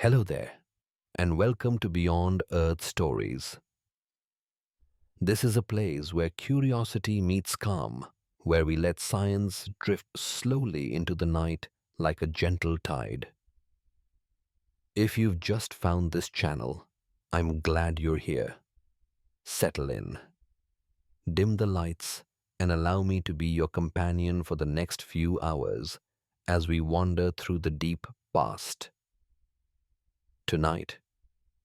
Hello there, and welcome to Beyond Earth Stories. This is a place where curiosity meets calm, where we let science drift slowly into the night like a gentle tide. If you've just found this channel, I'm glad you're here. Settle in, dim the lights, and allow me to be your companion for the next few hours as we wander through the deep past. Tonight,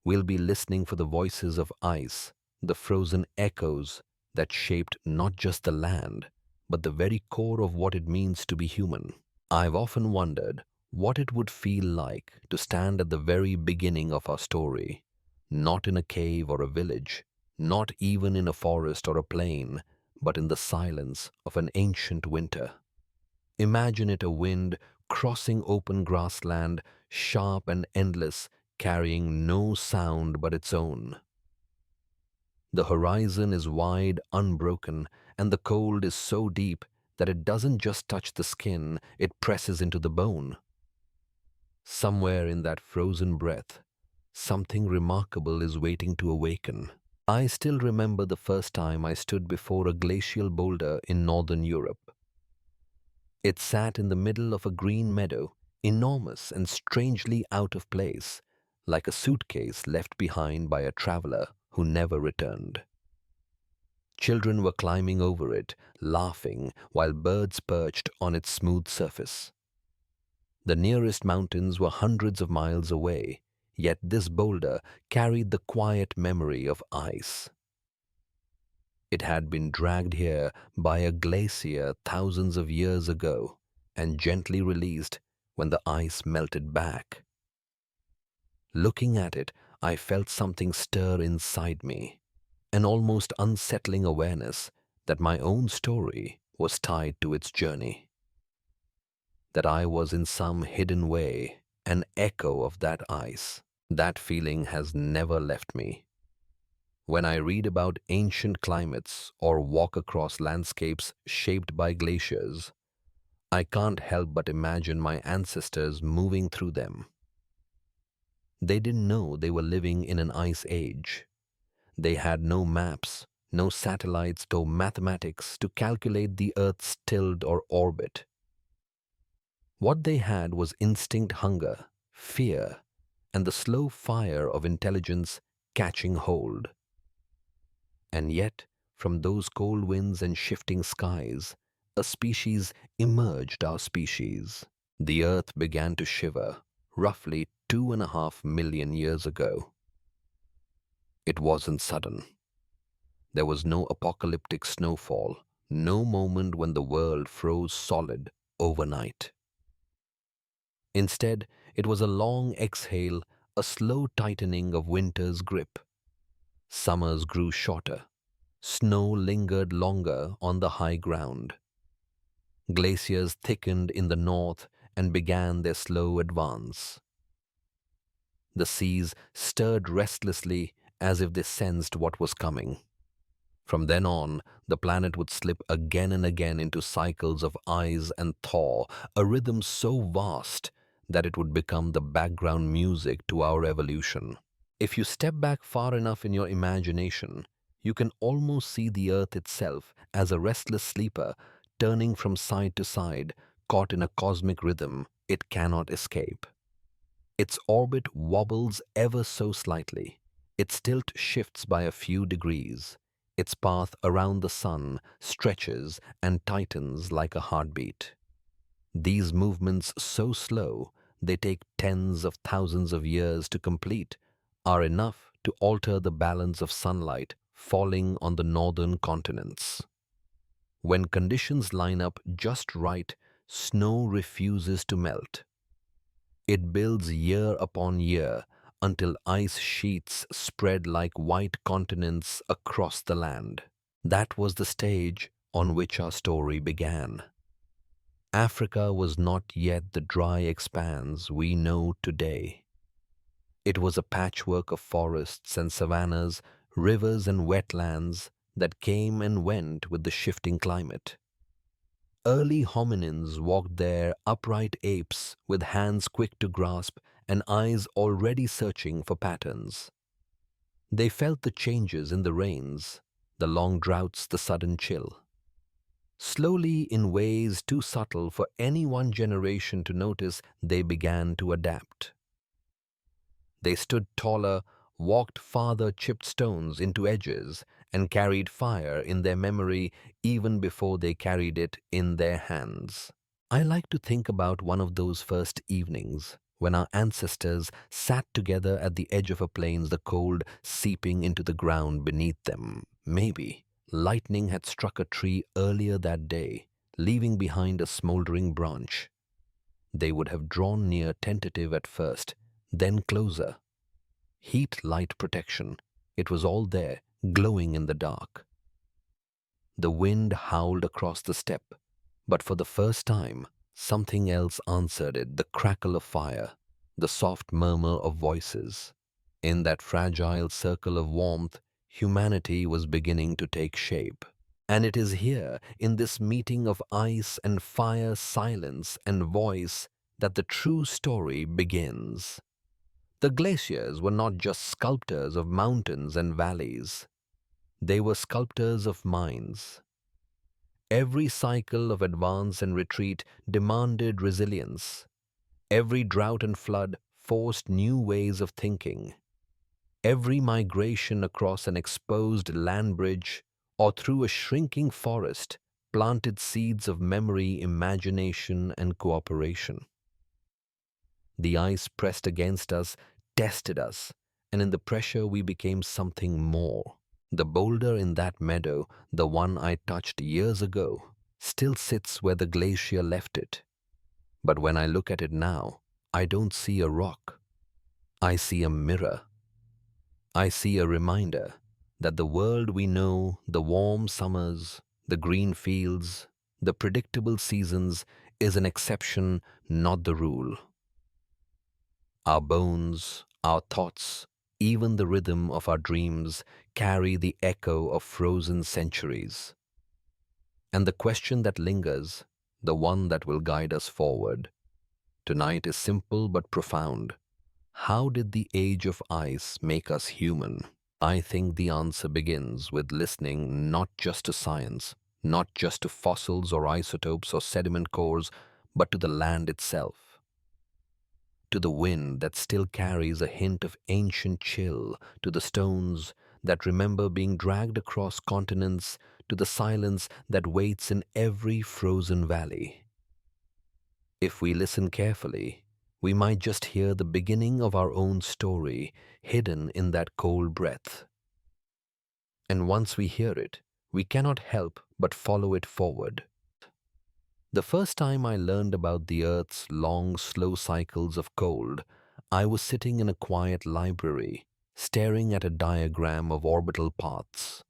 we'll be listening for the voices of ice, the frozen echoes that shaped not just the land, but the very core of what it means to be human. I've often wondered what it would feel like to stand at the very beginning of our story, not in a cave or a village, not even in a forest or a plain, but in the silence of an ancient winter. Imagine it a wind crossing open grassland, sharp and endless, carrying no sound but its own. The horizon is wide, unbroken, and the cold is so deep that it doesn't just touch the skin, it presses into the bone. Somewhere in that frozen breath, something remarkable is waiting to awaken. I still remember the first time I stood before a glacial boulder in northern Europe. It sat in the middle of a green meadow, enormous and strangely out of place, like a suitcase left behind by a traveler who never returned. Children were climbing over it, laughing, while birds perched on its smooth surface. The nearest mountains were hundreds of miles away, yet this boulder carried the quiet memory of ice. It had been dragged here by a glacier thousands of years ago and gently released when the ice melted back. Looking at it, I felt something stir inside me, an almost unsettling awareness that my own story was tied to its journey, that I was in some hidden way an echo of that ice. That feeling has never left me. When I read about ancient climates or walk across landscapes shaped by glaciers, I can't help but imagine my ancestors moving through them. They didn't know they were living in an ice age. They had no maps, no satellites, no mathematics to calculate the Earth's tilt or orbit. What they had was instinct hunger, fear, and the slow fire of intelligence catching hold. And yet, from those cold winds and shifting skies, a species emerged, our species. The Earth began to shiver, roughly 2.5 million years ago. It wasn't sudden. There was no apocalyptic snowfall, no moment when the world froze solid overnight. Instead, it was a long exhale, a slow tightening of winter's grip. Summers grew shorter. Snow lingered longer on the high ground. Glaciers thickened in the north and began their slow advance. The seas stirred restlessly as if they sensed what was coming. From then on, the planet would slip again and again into cycles of ice and thaw, a rhythm so vast that it would become the background music to our evolution. If you step back far enough in your imagination, you can almost see the Earth itself as a restless sleeper, turning from side to side, caught in a cosmic rhythm it cannot escape. Its orbit wobbles ever so slightly. Its tilt shifts by a few degrees. Its path around the sun stretches and tightens like a heartbeat. These movements, so slow they take tens of thousands of years to complete, are enough to alter the balance of sunlight falling on the northern continents. When conditions line up just right, snow refuses to melt. It builds year upon year until ice sheets spread like white continents across the land. That was the stage on which our story began. Africa was not yet the dry expanse we know today. It was a patchwork of forests and savannas, rivers and wetlands that came and went with the shifting climate. Early hominins walked there, upright apes with hands quick to grasp and eyes already searching for patterns. They felt the changes in the rains, the long droughts, the sudden chill. Slowly, in ways too subtle for any one generation to notice, they began to adapt. They stood taller, walked farther, chipped stones into edges, and carried fire in their memory even before they carried it in their hands. I like to think about one of those first evenings when our ancestors sat together at the edge of a plains, the cold seeping into the ground beneath them. Maybe lightning had struck a tree earlier that day, leaving behind a smoldering branch. They would have drawn near, tentative at first, then closer. Heat, light, protection. It was all there, glowing in the dark. The wind howled across the steppe, but for the first time, something else answered it, the crackle of fire, the soft murmur of voices. In that fragile circle of warmth, humanity was beginning to take shape. And it is here, in this meeting of ice and fire, silence and voice, that the true story begins. The glaciers were not just sculptors of mountains and valleys. They were sculptors of minds. Every cycle of advance and retreat demanded resilience. Every drought and flood forced new ways of thinking. Every migration across an exposed land bridge or through a shrinking forest planted seeds of memory, imagination, and cooperation. The ice pressed against us, tested us, and in the pressure we became something more. The boulder in that meadow, the one I touched years ago, still sits where the glacier left it. But when I look at it now, I don't see a rock. I see a mirror. I see a reminder that the world we know, the warm summers, the green fields, the predictable seasons, is an exception, not the rule. Our bones, our thoughts, even the rhythm of our dreams carry the echo of frozen centuries. And the question that lingers, the one that will guide us forward, tonight is simple but profound. How did the age of ice make us human? I think the answer begins with listening not just to science, not just to fossils or isotopes or sediment cores, but to the land itself. To the wind that still carries a hint of ancient chill, to the stones that remember being dragged across continents, to the silence that waits in every frozen valley. If we listen carefully, we might just hear the beginning of our own story hidden in that cold breath. And once we hear it, we cannot help but follow it forward. The first time I learned about the Earth's long, slow cycles of cold, I was sitting in a quiet library, staring at a diagram of orbital paths.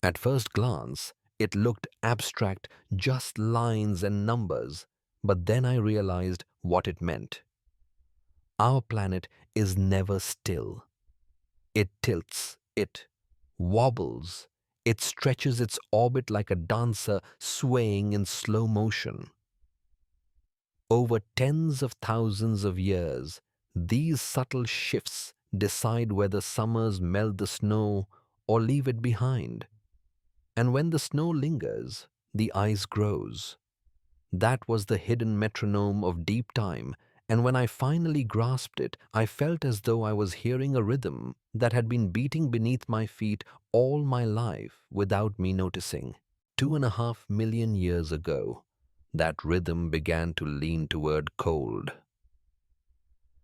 At first glance, it looked abstract, just lines and numbers, but then I realized what it meant. Our planet is never still. It tilts, it wobbles, it stretches its orbit like a dancer swaying in slow motion. Over tens of thousands of years, these subtle shifts decide whether summers melt the snow or leave it behind. And when the snow lingers, the ice grows. That was the hidden metronome of deep time, and when I finally grasped it, I felt as though I was hearing a rhythm that had been beating beneath my feet all my life without me noticing. 2.5 million years ago, that rhythm began to lean toward cold.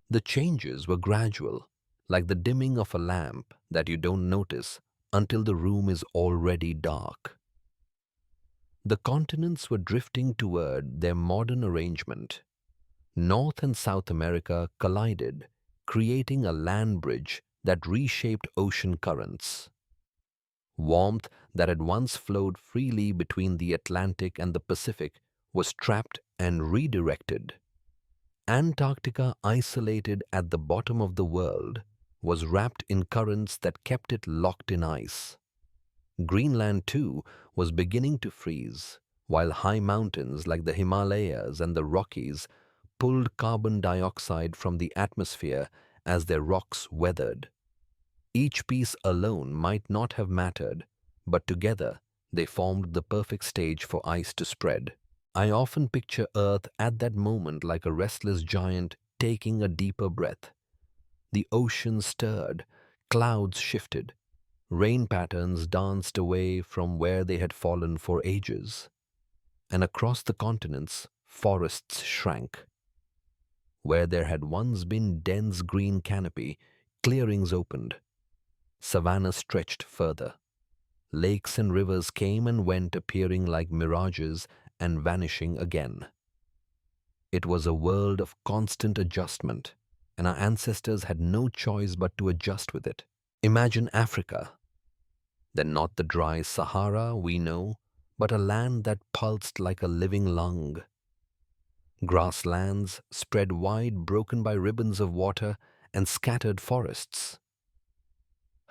The changes were gradual, like the dimming of a lamp that you don't notice until the room is already dark. The continents were drifting toward their modern arrangement. North and South America collided, creating a land bridge that reshaped ocean currents. Warmth that had once flowed freely between the Atlantic and the Pacific was trapped and redirected. Antarctica, isolated at the bottom of the world, was wrapped in currents that kept it locked in ice. Greenland, too, was beginning to freeze, while high mountains like the Himalayas and the Rockies pulled carbon dioxide from the atmosphere as their rocks weathered. Each piece alone might not have mattered, but together they formed the perfect stage for ice to spread. I often picture Earth at that moment like a restless giant taking a deeper breath. The ocean stirred, clouds shifted, rain patterns danced away from where they had fallen for ages, and across the continents, forests shrank. Where there had once been dense green canopy, clearings opened. Savanna stretched further. Lakes and rivers came and went, appearing like mirages and vanishing again. It was a world of constant adjustment, and our ancestors had no choice but to adjust with it. Imagine Africa, then not the dry Sahara we know, but a land that pulsed like a living lung. Grasslands spread wide, broken by ribbons of water, and scattered forests.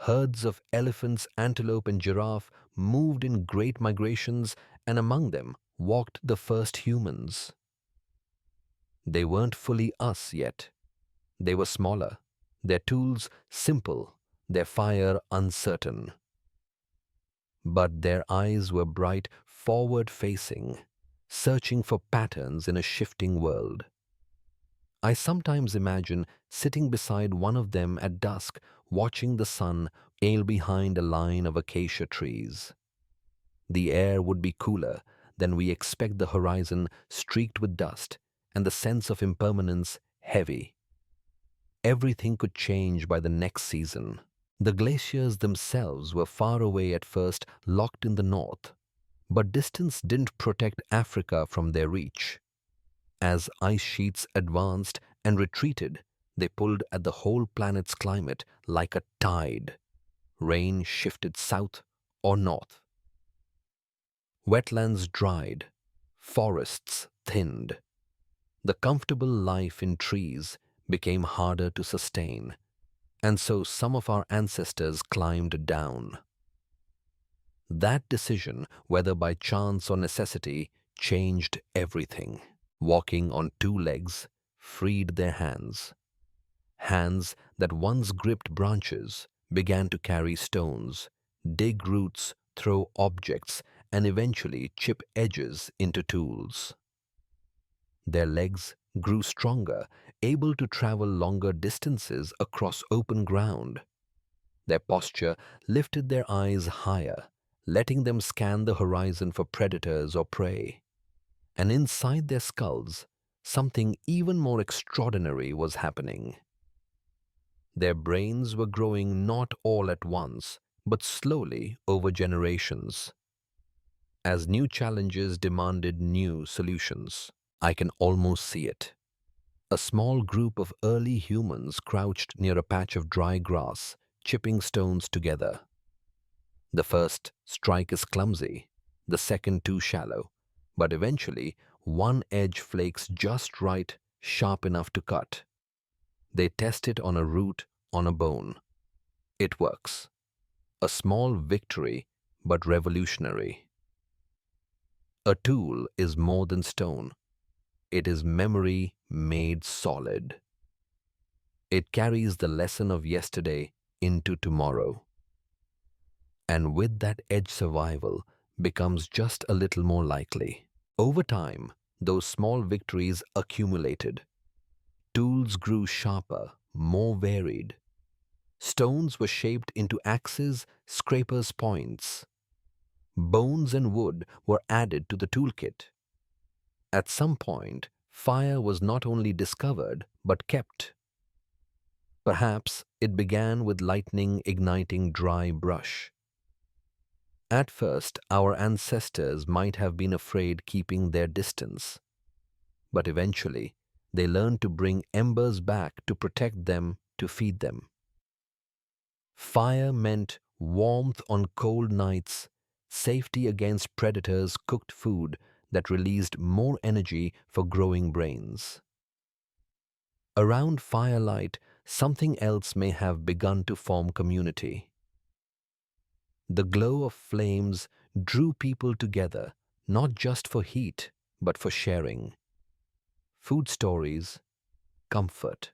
Herds of elephants, antelope, and giraffe moved in great migrations, and among them walked the first humans. They weren't fully us yet. They were smaller, their tools simple, their fire uncertain. But their eyes were bright, forward-facing, searching for patterns in a shifting world. I sometimes imagine sitting beside one of them at dusk, watching the sun sail behind a line of acacia trees. The air would be cooler than we expect, the horizon streaked with dust, and the sense of impermanence heavy. Everything could change by the next season. The glaciers themselves were far away at first, locked in the north, but distance didn't protect Africa from their reach. As ice sheets advanced and retreated, they pulled at the whole planet's climate like a tide. Rain shifted south or north. Wetlands dried, forests thinned. The comfortable life in trees became harder to sustain, and so some of our ancestors climbed down. That decision, whether by chance or necessity, changed everything. Walking on two legs freed their hands. Hands that once gripped branches began to carry stones, dig roots, throw objects, and eventually chip edges into tools. Their legs grew stronger, able to travel longer distances across open ground. Their posture lifted their eyes higher, letting them scan the horizon for predators or prey. And inside their skulls, something even more extraordinary was happening. Their brains were growing not all at once, but slowly over generations. As new challenges demanded new solutions, I can almost see it. A small group of early humans crouched near a patch of dry grass, chipping stones together. The first strike is clumsy, the second too shallow, but eventually one edge flakes just right, sharp enough to cut. They test it on a root, on a bone. It works. A small victory, but revolutionary. A tool is more than stone. It is memory made solid. It carries the lesson of yesterday into tomorrow. And with that edge, survival becomes just a little more likely. Over time, those small victories accumulated. Tools grew sharper, more varied. Stones were shaped into axes, scrapers' points. Bones and wood were added to the toolkit. At some point, fire was not only discovered, but kept. Perhaps it began with lightning igniting dry brush. At first, our ancestors might have been afraid keeping their distance, but eventually they learned to bring embers back to protect them, to feed them. Fire meant warmth on cold nights, safety against predators, cooked food that released more energy for growing brains. Around firelight, something else may have begun to form community. The glow of flames drew people together, not just for heat, but for sharing. food stories, comfort.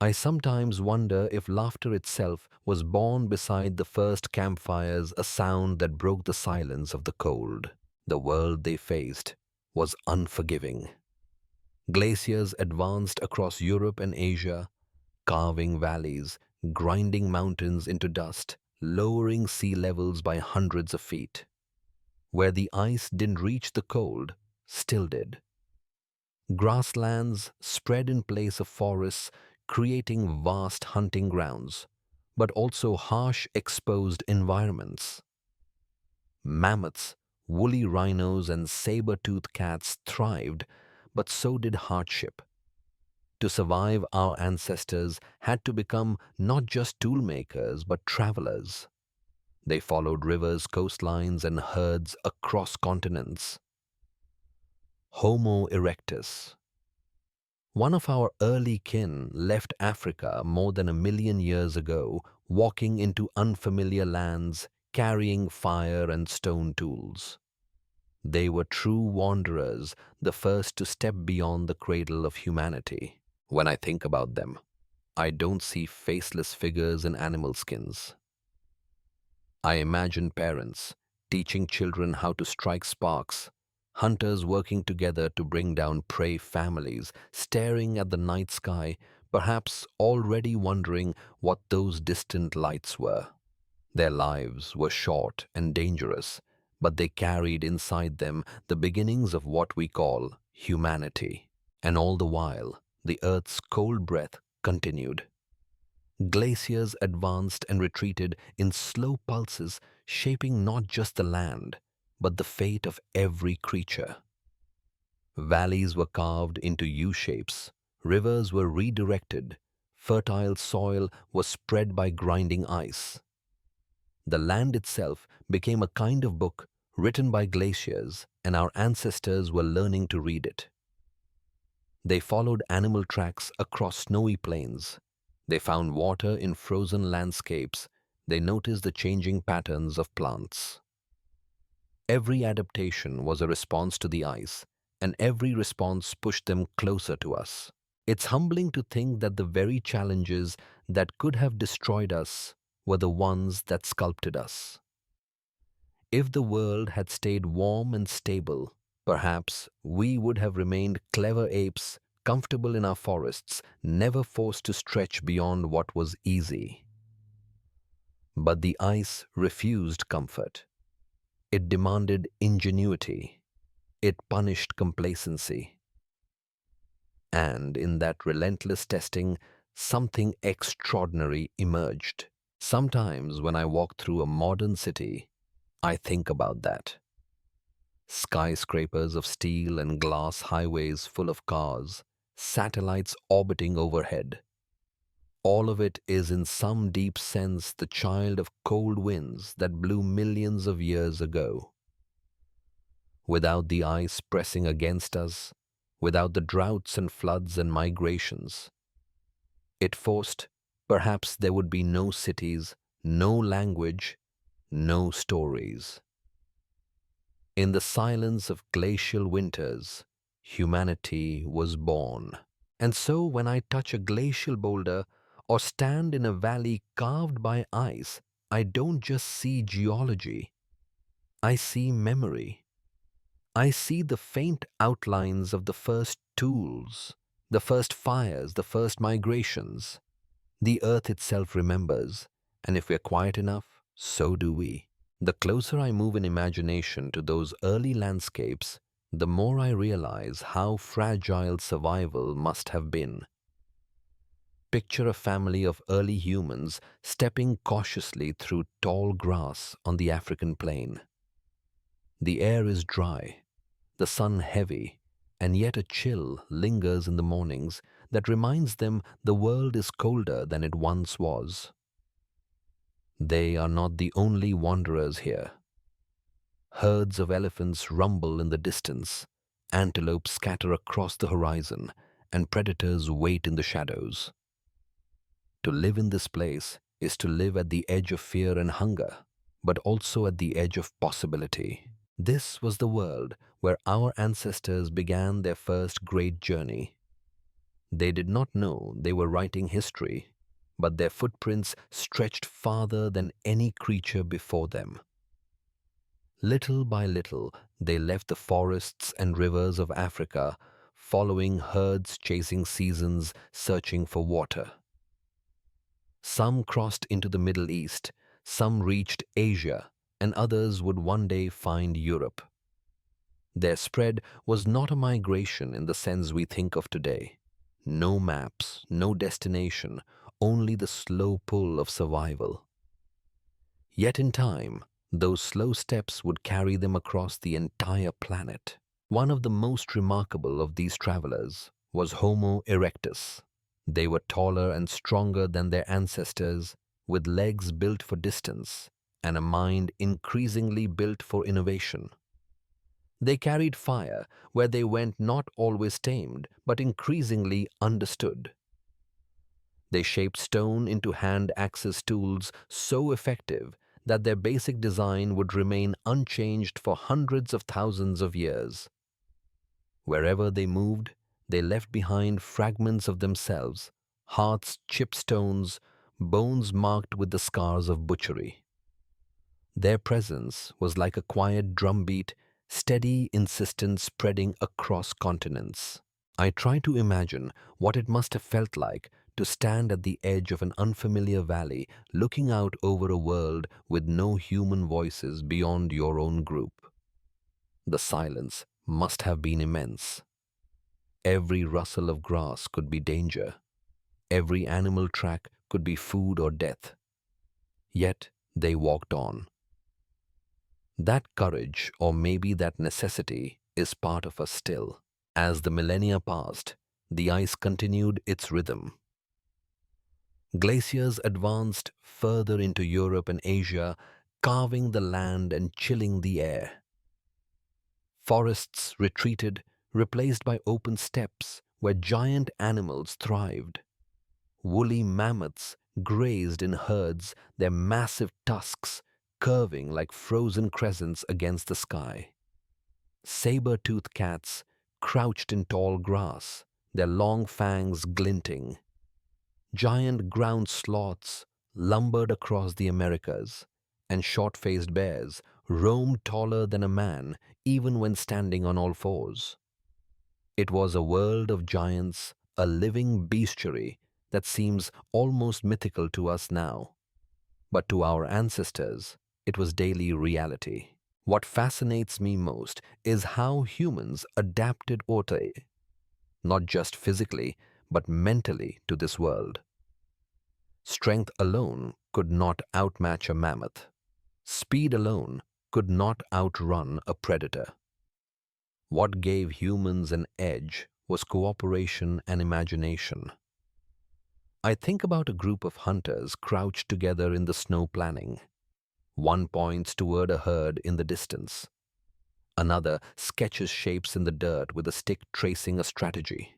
I sometimes wonder if laughter itself was born beside the first campfires, a sound that broke the silence of the cold. The world they faced was unforgiving. Glaciers advanced across Europe and Asia, carving valleys, grinding mountains into dust, lowering sea levels by hundreds of feet. Where the ice didn't reach, the cold still did. Grasslands spread in place of forests, creating vast hunting grounds, but also harsh exposed environments. Mammoths, woolly rhinos, and saber-toothed cats thrived, but so did hardship. To survive, our ancestors had to become not just toolmakers, but travelers. They followed rivers, coastlines, and herds across continents. Homo erectus. One of our early kin left Africa more than 1 million years ago, walking into unfamiliar lands, carrying fire and stone tools. They were true wanderers, the first to step beyond the cradle of humanity. When I think about them, I don't see faceless figures in animal skins. I imagine parents teaching children how to strike sparks, hunters working together to bring down prey, families staring at the night sky, perhaps already wondering what those distant lights were. Their lives were short and dangerous, but they carried inside them the beginnings of what we call humanity. And all the while, the Earth's cold breath continued. Glaciers advanced and retreated in slow pulses, shaping not just the land, but the fate of every creature. Valleys were carved into U-shapes, rivers were redirected, fertile soil was spread by grinding ice. The land itself became a kind of book written by glaciers, and our ancestors were learning to read it. They followed animal tracks across snowy plains. They found water in frozen landscapes. They noticed the changing patterns of plants. Every adaptation was a response to the ice, and every response pushed them closer to us. It's humbling to think that the very challenges that could have destroyed us were the ones that sculpted us. If the world had stayed warm and stable, perhaps we would have remained clever apes, comfortable in our forests, never forced to stretch beyond what was easy. But the ice refused comfort. It demanded ingenuity. It punished complacency. And in that relentless testing, something extraordinary emerged. Sometimes when I walk through a modern city, I think about that. Skyscrapers of steel and glass, highways full of cars, satellites orbiting overhead. All of it is in some deep sense the child of cold winds that blew millions of years ago. Without the ice pressing against us, without the droughts and floods and migrations, it forced, perhaps there would be no cities, no language, no stories. In the silence of glacial winters, humanity was born. And so when I touch a glacial boulder or stand in a valley carved by ice, I don't just see geology. I see memory. I see the faint outlines of the first tools, the first fires, the first migrations. The earth itself remembers, and if we're quiet enough, so do we. The closer I move in imagination to those early landscapes, the more I realize how fragile survival must have been. Picture a family of early humans stepping cautiously through tall grass on the African plain. The air is dry, the sun heavy, and yet a chill lingers in the mornings that reminds them the world is colder than it once was. They are not the only wanderers here. Herds of elephants rumble in the distance, antelopes scatter across the horizon, and predators wait in the shadows. To live in this place is to live at the edge of fear and hunger, but also at the edge of possibility. This was the world where our ancestors began their first great journey. They did not know they were writing history, but their footprints stretched farther than any creature before them. Little by little, they left the forests and rivers of Africa, following herds chasing seasons, searching for water. Some crossed into the Middle East, some reached Asia, and others would one day find Europe. Their spread was not a migration in the sense we think of today. No maps, no destination, only the slow pull of survival. Yet in time, those slow steps would carry them across the entire planet. One of the most remarkable of these travelers was Homo erectus. They were taller and stronger than their ancestors, with legs built for distance and a mind increasingly built for innovation. They carried fire where they went, not always tamed, but increasingly understood. They shaped stone into hand axes tools so effective that their basic design would remain unchanged for hundreds of thousands of years. Wherever they moved, they left behind fragments of themselves, hearts, chipped stones, bones marked with the scars of butchery. Their presence was like a quiet drumbeat, steady, insistent, spreading across continents. I try to imagine what it must have felt like to stand at the edge of an unfamiliar valley, looking out over a world with no human voices beyond your own group. The silence must have been immense. Every rustle of grass could be danger. Every animal track could be food or death. Yet they walked on. That courage, or maybe that necessity, is part of us still. As the millennia passed, the ice continued its rhythm. Glaciers advanced further into Europe and Asia, carving the land and chilling the air. Forests retreated, replaced by open steppes where giant animals thrived. Woolly mammoths grazed in herds, their massive tusks curving like frozen crescents against the sky. Saber-toothed cats crouched in tall grass, their long fangs glinting. Giant ground sloths lumbered across the Americas, and short-faced bears roamed taller than a man even when standing on all fours. It was a world of giants, a living bestiary that seems almost mythical to us now. But to our ancestors, it was daily reality. What fascinates me most is how humans adapted not just physically, but mentally to this world. Strength alone could not outmatch a mammoth. Speed alone could not outrun a predator. What gave humans an edge was cooperation and imagination. I think about a group of hunters crouched together in the snow planning. One points toward a herd in the distance. Another sketches shapes in the dirt with a stick tracing a strategy.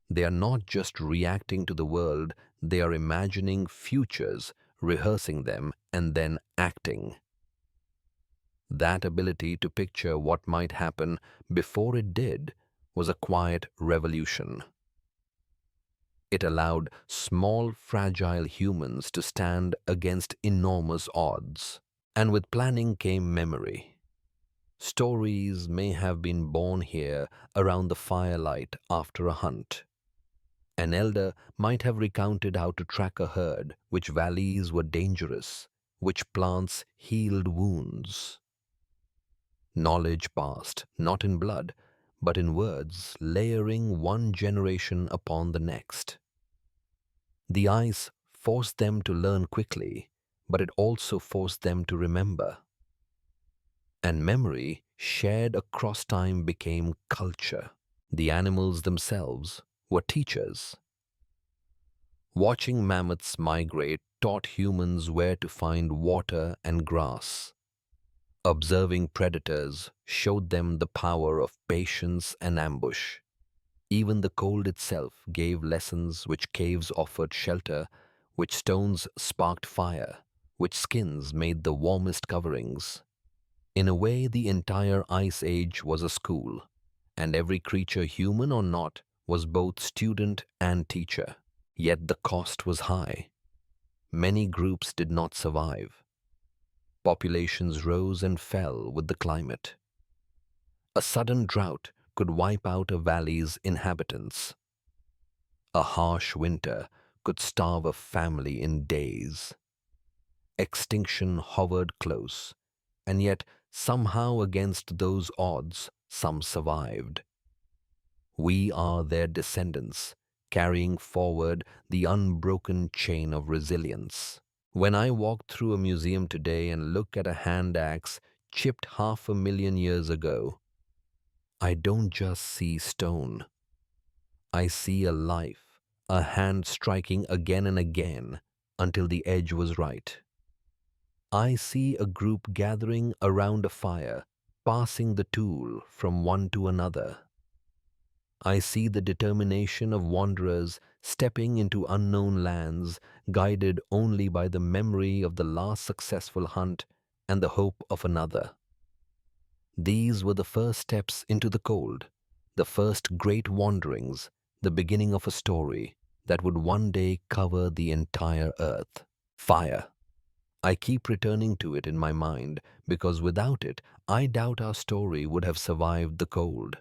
They are not just reacting to the world, they are imagining futures, rehearsing them, and then acting. That ability to picture what might happen before it did was a quiet revolution. It allowed small, fragile humans to stand against enormous odds. And with planning came memory. Stories may have been born here around the firelight after a hunt. An elder might have recounted how to track a herd, which valleys were dangerous, which plants healed wounds. Knowledge passed, not in blood, but in words, layering one generation upon the next. The ice forced them to learn quickly, but it also forced them to remember. And memory, shared across time, became culture. The animals themselves were teachers. Watching mammoths migrate taught humans where to find water and grass. Observing predators showed them the power of patience and ambush. Even the cold itself gave lessons, which caves offered shelter, which stones sparked fire, which skins made the warmest coverings. In a way, the entire Ice Age was a school, and every creature, human or not, was both student and teacher. Yet the cost was high. Many groups did not survive. Populations rose and fell with the climate. A sudden drought could wipe out a valley's inhabitants. A harsh winter could starve a family in days. Extinction hovered close, and yet somehow against those odds, some survived. We are their descendants, carrying forward the unbroken chain of resilience. When I walk through a museum today and look at a hand axe chipped 500,000 years ago, I don't just see stone. I see a life, a hand striking again and again until the edge was right. I see a group gathering around a fire, passing the tool from one to another. I see the determination of wanderers stepping into unknown lands, guided only by the memory of the last successful hunt and the hope of another. These were the first steps into the cold, the first great wanderings, the beginning of a story that would one day cover the entire earth. Fire. I keep returning to it in my mind because without it, I doubt our story would have survived the cold.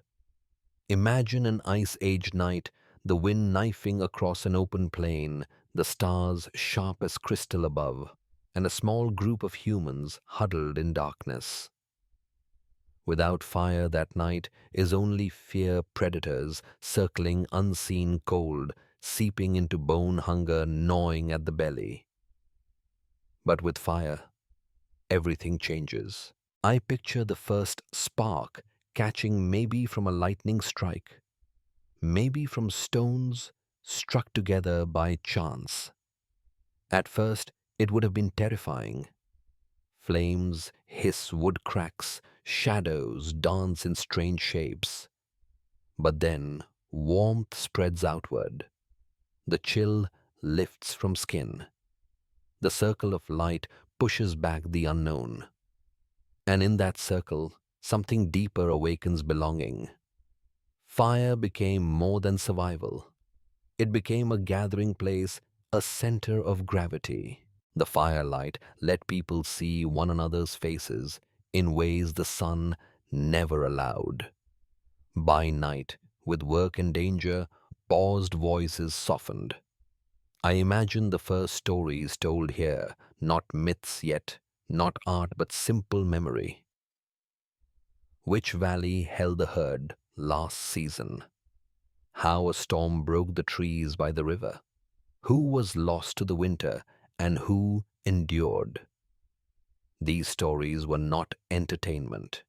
Imagine an Ice Age night, the wind knifing across an open plain, the stars sharp as crystal above, and a small group of humans huddled in darkness. Without fire that night is only fear predators circling unseen cold, seeping into bone hunger gnawing at the belly. But with fire, everything changes. I picture the first spark catching maybe from a lightning strike, maybe from stones struck together by chance. At first, it would have been terrifying. Flames hiss wood cracks, shadows dance in strange shapes. But then, warmth spreads outward. The chill lifts from skin. The circle of light pushes back the unknown. And in that circle, something deeper awakens belonging. Fire became more than survival. It became a gathering place, a center of gravity. The firelight let people see one another's faces in ways the sun never allowed. By night, with work and danger, paused voices softened. I imagine the first stories told here, not myths yet, not art but simple memory. Which valley held the herd last season? How a storm broke the trees by the river? Who was lost to the winter and who endured? These stories were not entertainment.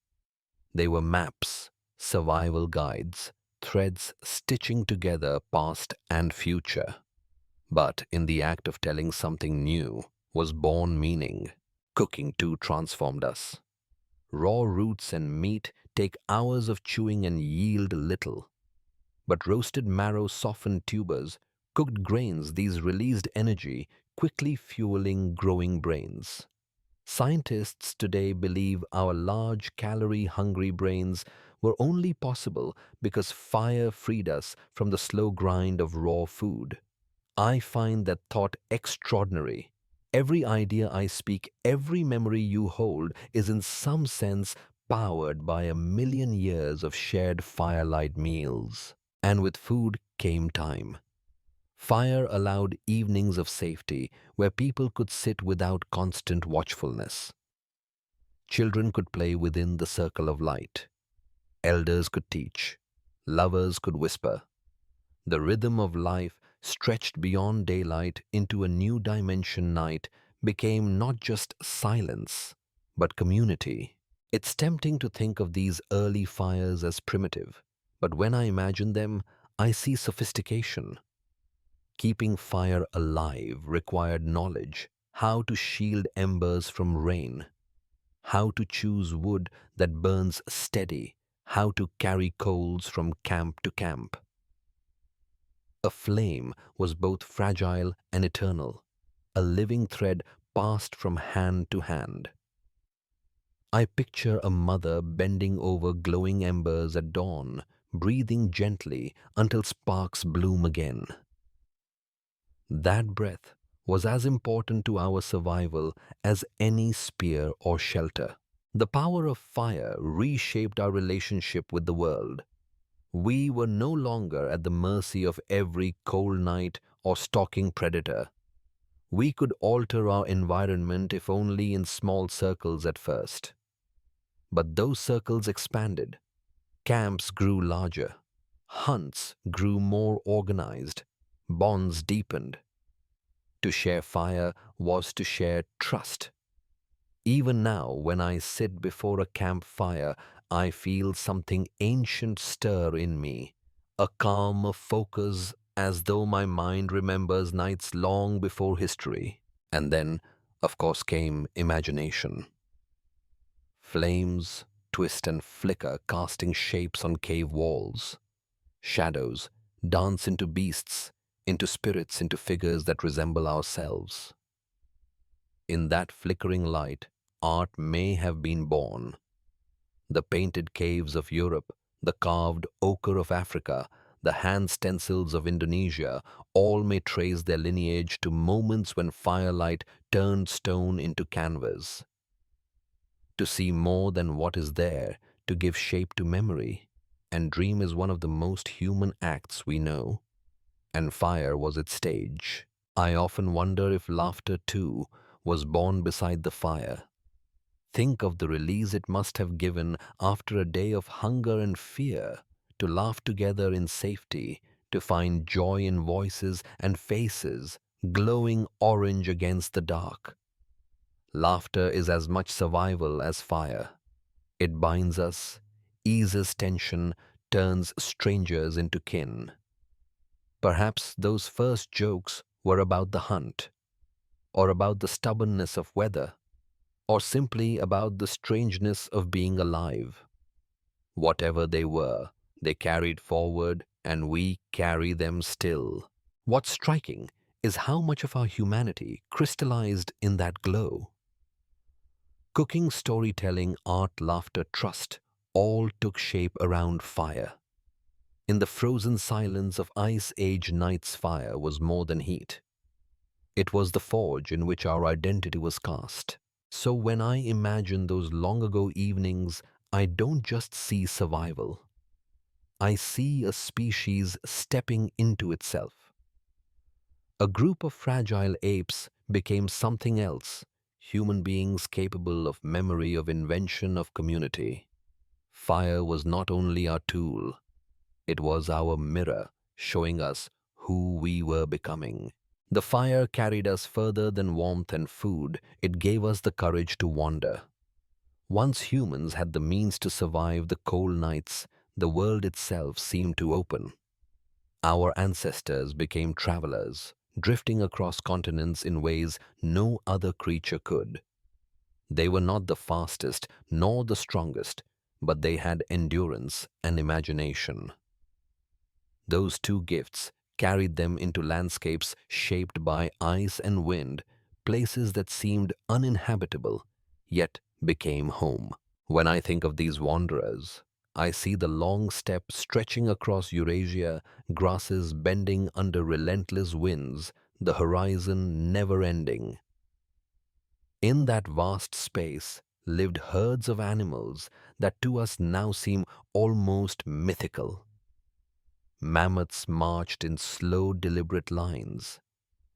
They were maps, survival guides, threads stitching together past and future. But in the act of telling something new was born meaning. Cooking too transformed us. Raw roots and meat take hours of chewing and yield little. But roasted marrow softened tubers, cooked grains, these released energy, quickly fueling growing brains. Scientists today believe our large calorie-hungry brains were only possible because fire freed us from the slow grind of raw food. I find that thought extraordinary. Every idea I speak, every memory you hold is in some sense powered by 1,000,000 years of shared firelight meals. And with food came time. Fire allowed evenings of safety where people could sit without constant watchfulness. Children could play within the circle of light. Elders could teach. Lovers could whisper. The rhythm of life stretched beyond daylight into a new dimension. Night became not just silence, but community. It's tempting to think of these early fires as primitive, but when I imagine them, I see sophistication. Keeping fire alive required knowledge, how to shield embers from rain, how to choose wood that burns steady, how to carry coals from camp to camp. A flame was both fragile and eternal, a living thread passed from hand to hand. I picture a mother bending over glowing embers at dawn, breathing gently until sparks bloom again. That breath was as important to our survival as any spear or shelter. The power of fire reshaped our relationship with the world. We were no longer at the mercy of every cold night or stalking predator. We could alter our environment if only in small circles at first. But those circles expanded. Camps grew larger. Hunts grew more organized. Bonds deepened. To share fire was to share trust. Even now, when I sit before a campfire, I feel something ancient stir in me, a calm, a focus, as though my mind remembers nights long before history. And then, of course, came imagination. Flames twist and flicker, casting shapes on cave walls. Shadows dance into beasts, into spirits, into figures that resemble ourselves. In that flickering light, art may have been born. The painted caves of Europe, the carved ochre of Africa, the hand stencils of Indonesia, all may trace their lineage to moments when firelight turned stone into canvas. To see more than what is there, to give shape to memory, and dream is one of the most human acts we know. And fire was its stage. I often wonder if laughter, too, was born beside the fire. Think of the release it must have given after a day of hunger and fear, to laugh together in safety, to find joy in voices and faces glowing orange against the dark. Laughter is as much survival as fire. It binds us, eases tension, turns strangers into kin. Perhaps those first jokes were about the hunt, or about the stubbornness of weather, or simply about the strangeness of being alive. Whatever they were, they carried forward, and we carry them still. What's striking is how much of our humanity crystallized in that glow. Cooking, storytelling, art, laughter, trust, all took shape around fire. In the frozen silence of Ice Age nights, fire was more than heat. It was the forge in which our identity was cast. So when I imagine those long ago evenings, I don't just see survival. I see a species stepping into itself. A group of fragile apes became something else, human beings capable of memory, of invention, of community. Fire was not only our tool, it was our mirror showing us who we were becoming. The fire carried us further than warmth and food. It gave us the courage to wander. Once humans had the means to survive the cold nights, the world itself seemed to open. Our ancestors became travelers, drifting across continents in ways no other creature could. They were not the fastest nor the strongest, but they had endurance and imagination. Those two gifts carried them into landscapes shaped by ice and wind, places that seemed uninhabitable, yet became home. When I think of these wanderers, I see the long steppe stretching across Eurasia, grasses bending under relentless winds, the horizon never ending. In that vast space lived herds of animals that to us now seem almost mythical. Mammoths marched in slow, deliberate lines.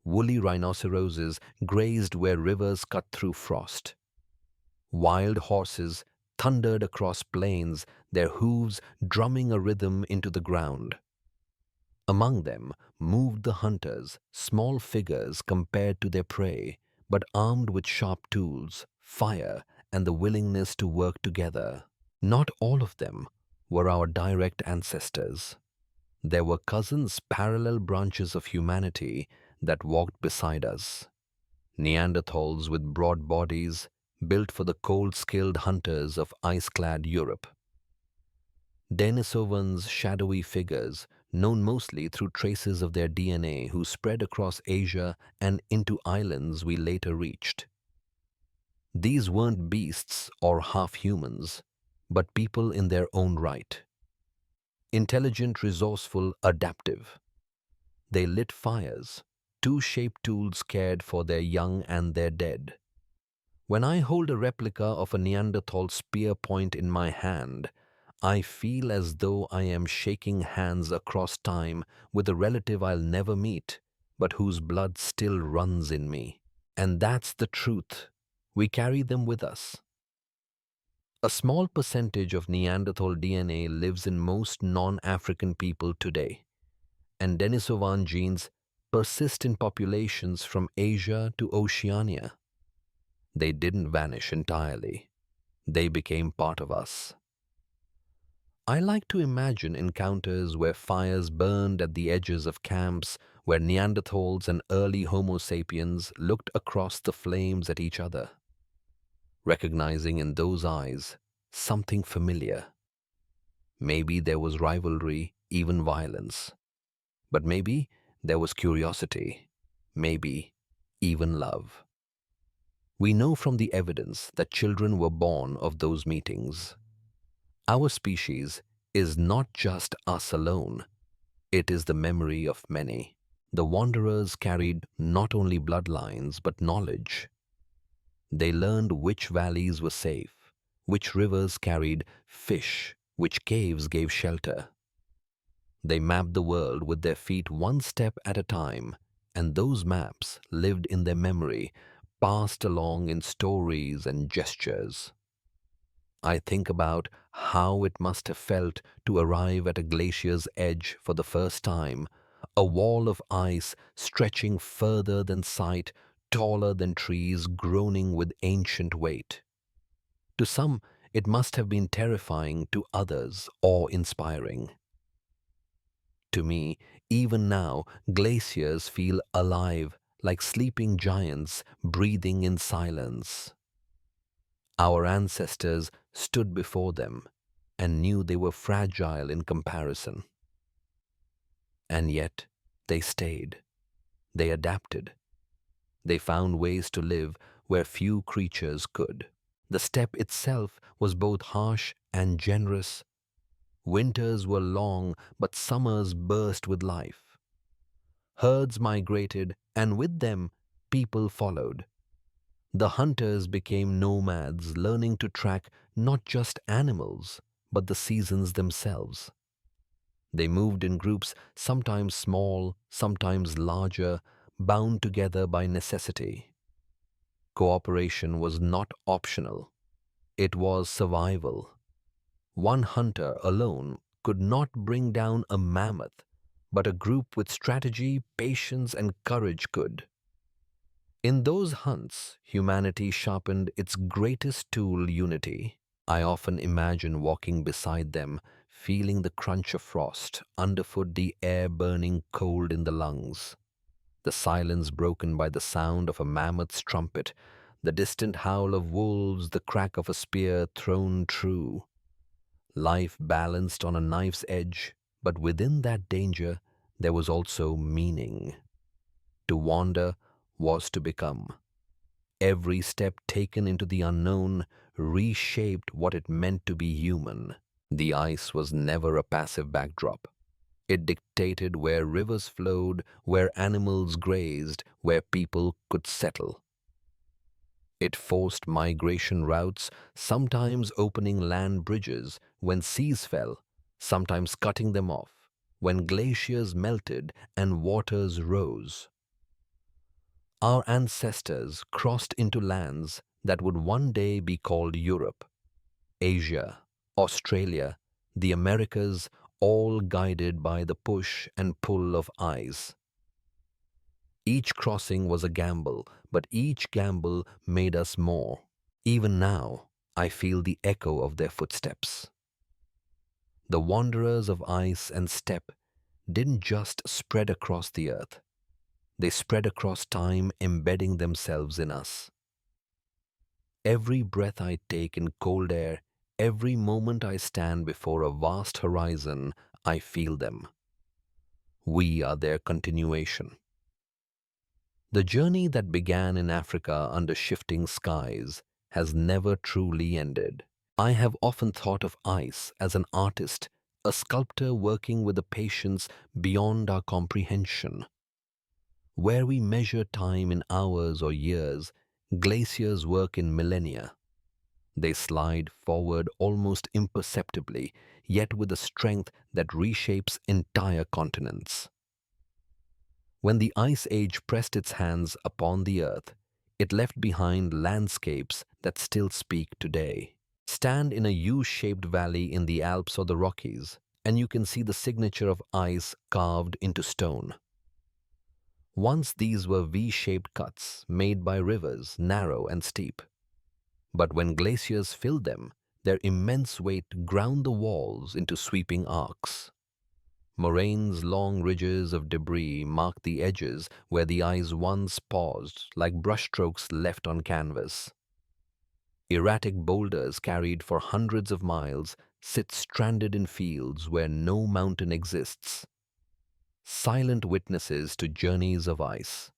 Woolly rhinoceroses grazed where rivers cut through frost. Wild horses thundered across plains, their hooves drumming a rhythm into the ground. Among them moved the hunters, small figures compared to their prey, but armed with sharp tools, fire, and the willingness to work together. Not all of them were our direct ancestors. There were cousins, parallel branches of humanity that walked beside us. Neanderthals with broad bodies, built for the cold-skilled hunters of ice-clad Europe. Denisovans, shadowy figures, known mostly through traces of their DNA, who spread across Asia and into islands we later reached. These weren't beasts or half-humans, but people in their own right. Intelligent, resourceful, adaptive. They lit fires. Two-shaped tools cared for their young and their dead. When I hold a replica of a Neanderthal spear point in my hand, I feel as though I am shaking hands across time with a relative I'll never meet, but whose blood still runs in me. And that's the truth. We carry them with us. A small percentage of Neanderthal DNA lives in most non-African people today, and Denisovan genes persist in populations from Asia to Oceania. They didn't vanish entirely. They became part of us. I like to imagine encounters where fires burned at the edges of camps, where Neanderthals and early Homo sapiens looked across the flames at each other, recognizing in those eyes something familiar. Maybe there was rivalry, even violence. But maybe there was curiosity, maybe even love. We know from the evidence that children were born of those meetings. Our species is not just us alone, it is the memory of many. The wanderers carried not only bloodlines but knowledge. They learned which valleys were safe, which rivers carried fish, which caves gave shelter. They mapped the world with their feet one step at a time, and those maps lived in their memory, passed along in stories and gestures. I think about how it must have felt to arrive at a glacier's edge for the first time, a wall of ice stretching further than sight, taller than trees, groaning with ancient weight. To some, it must have been terrifying, to others, awe-inspiring. To me, even now, glaciers feel alive, like sleeping giants breathing in silence. Our ancestors stood before them and knew they were fragile in comparison. And yet, they stayed. They adapted. They found ways to live where few creatures could. The steppe itself was both harsh and generous. Winters were long, but summers burst with life. Herds migrated, and with them, people followed. The hunters became nomads, learning to track not just animals, but the seasons themselves. They moved in groups, sometimes small, sometimes larger, bound together by necessity. Cooperation was not optional. It was survival. One hunter alone could not bring down a mammoth, but a group with strategy, patience, and courage could. In those hunts, humanity sharpened its greatest tool, unity. I often imagine walking beside them, feeling the crunch of frost, underfoot the air burning cold in the lungs. The silence broken by the sound of a mammoth's trumpet, the distant howl of wolves, the crack of a spear thrown true. Life balanced on a knife's edge, but within that danger there was also meaning. To wander was to become. Every step taken into the unknown reshaped what it meant to be human. The ice was never a passive backdrop. It dictated where rivers flowed, where animals grazed, where people could settle. It forced migration routes, sometimes opening land bridges when seas fell, sometimes cutting them off, when glaciers melted and waters rose. Our ancestors crossed into lands that would one day be called Europe, Asia, Australia, the Americas, all guided by the push and pull of ice. Each crossing was a gamble, but each gamble made us more. Even now, I feel the echo of their footsteps. The wanderers of ice and steppe didn't just spread across the earth. They spread across time, embedding themselves in us. Every breath I take in cold air, every moment I stand before a vast horizon, I feel them. We are their continuation. The journey that began in Africa under shifting skies has never truly ended. I have often thought of ice as an artist, a sculptor working with a patience beyond our comprehension. Where we measure time in hours or years, glaciers work in millennia. They slide forward almost imperceptibly, yet with a strength that reshapes entire continents. When the Ice Age pressed its hands upon the earth, it left behind landscapes that still speak today. Stand in a U-shaped valley in the Alps or the Rockies, and you can see the signature of ice carved into stone. Once these were V-shaped cuts made by rivers, narrow and steep. But when glaciers filled them, their immense weight ground the walls into sweeping arcs. Moraines' long ridges of debris marked the edges where the ice once paused like brushstrokes left on canvas. Erratic boulders carried for hundreds of miles sit stranded in fields where no mountain exists, silent witnesses to journeys of ice.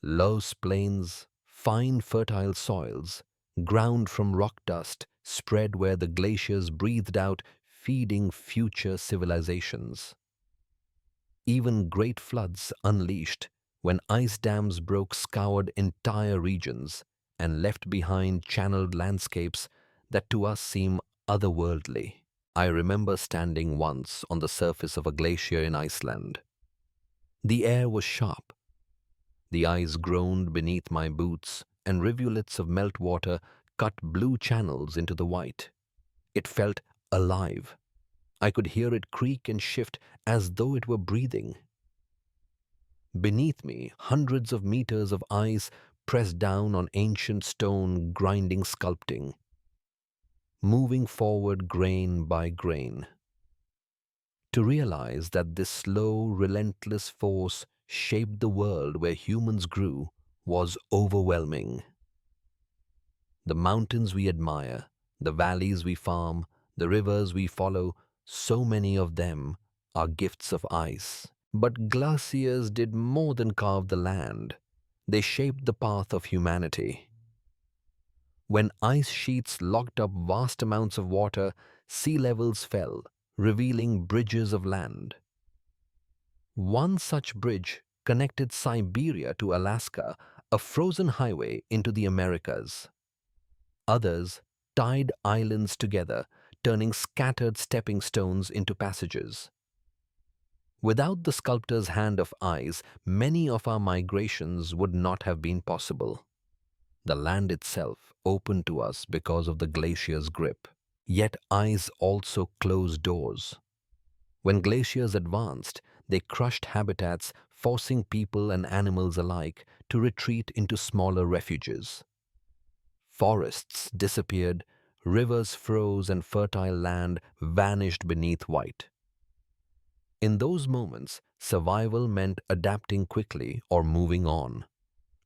Loess plains, fine fertile soils, ground from rock dust, spread where the glaciers breathed out, feeding future civilizations. Even great floods unleashed when ice dams broke scoured entire regions and left behind channeled landscapes that to us seem otherworldly. I remember standing once on the surface of a glacier in Iceland. The air was sharp. The ice groaned beneath my boots, and rivulets of meltwater cut blue channels into the white. It felt alive. I could hear it creak and shift as though it were breathing. Beneath me, hundreds of meters of ice pressed down on ancient stone, grinding, sculpting, moving forward grain by grain. To realize that this slow, relentless force shaped the world where humans grew was overwhelming. The mountains we admire, the valleys we farm, the rivers we follow, so many of them are gifts of ice. But glaciers did more than carve the land. They shaped the path of humanity. When ice sheets locked up vast amounts of water, sea levels fell, revealing bridges of land. One such bridge connected Siberia to Alaska, a frozen highway into the Americas. Others tied islands together, turning scattered stepping stones into passages. Without the sculptor's hand of ice, many of our migrations would not have been possible. The land itself opened to us because of the glacier's grip. Yet ice also closed doors. When glaciers advanced, they crushed habitats, forcing people and animals alike to retreat into smaller refuges. Forests disappeared, rivers froze, and fertile land vanished beneath white. In those moments, survival meant adapting quickly or moving on.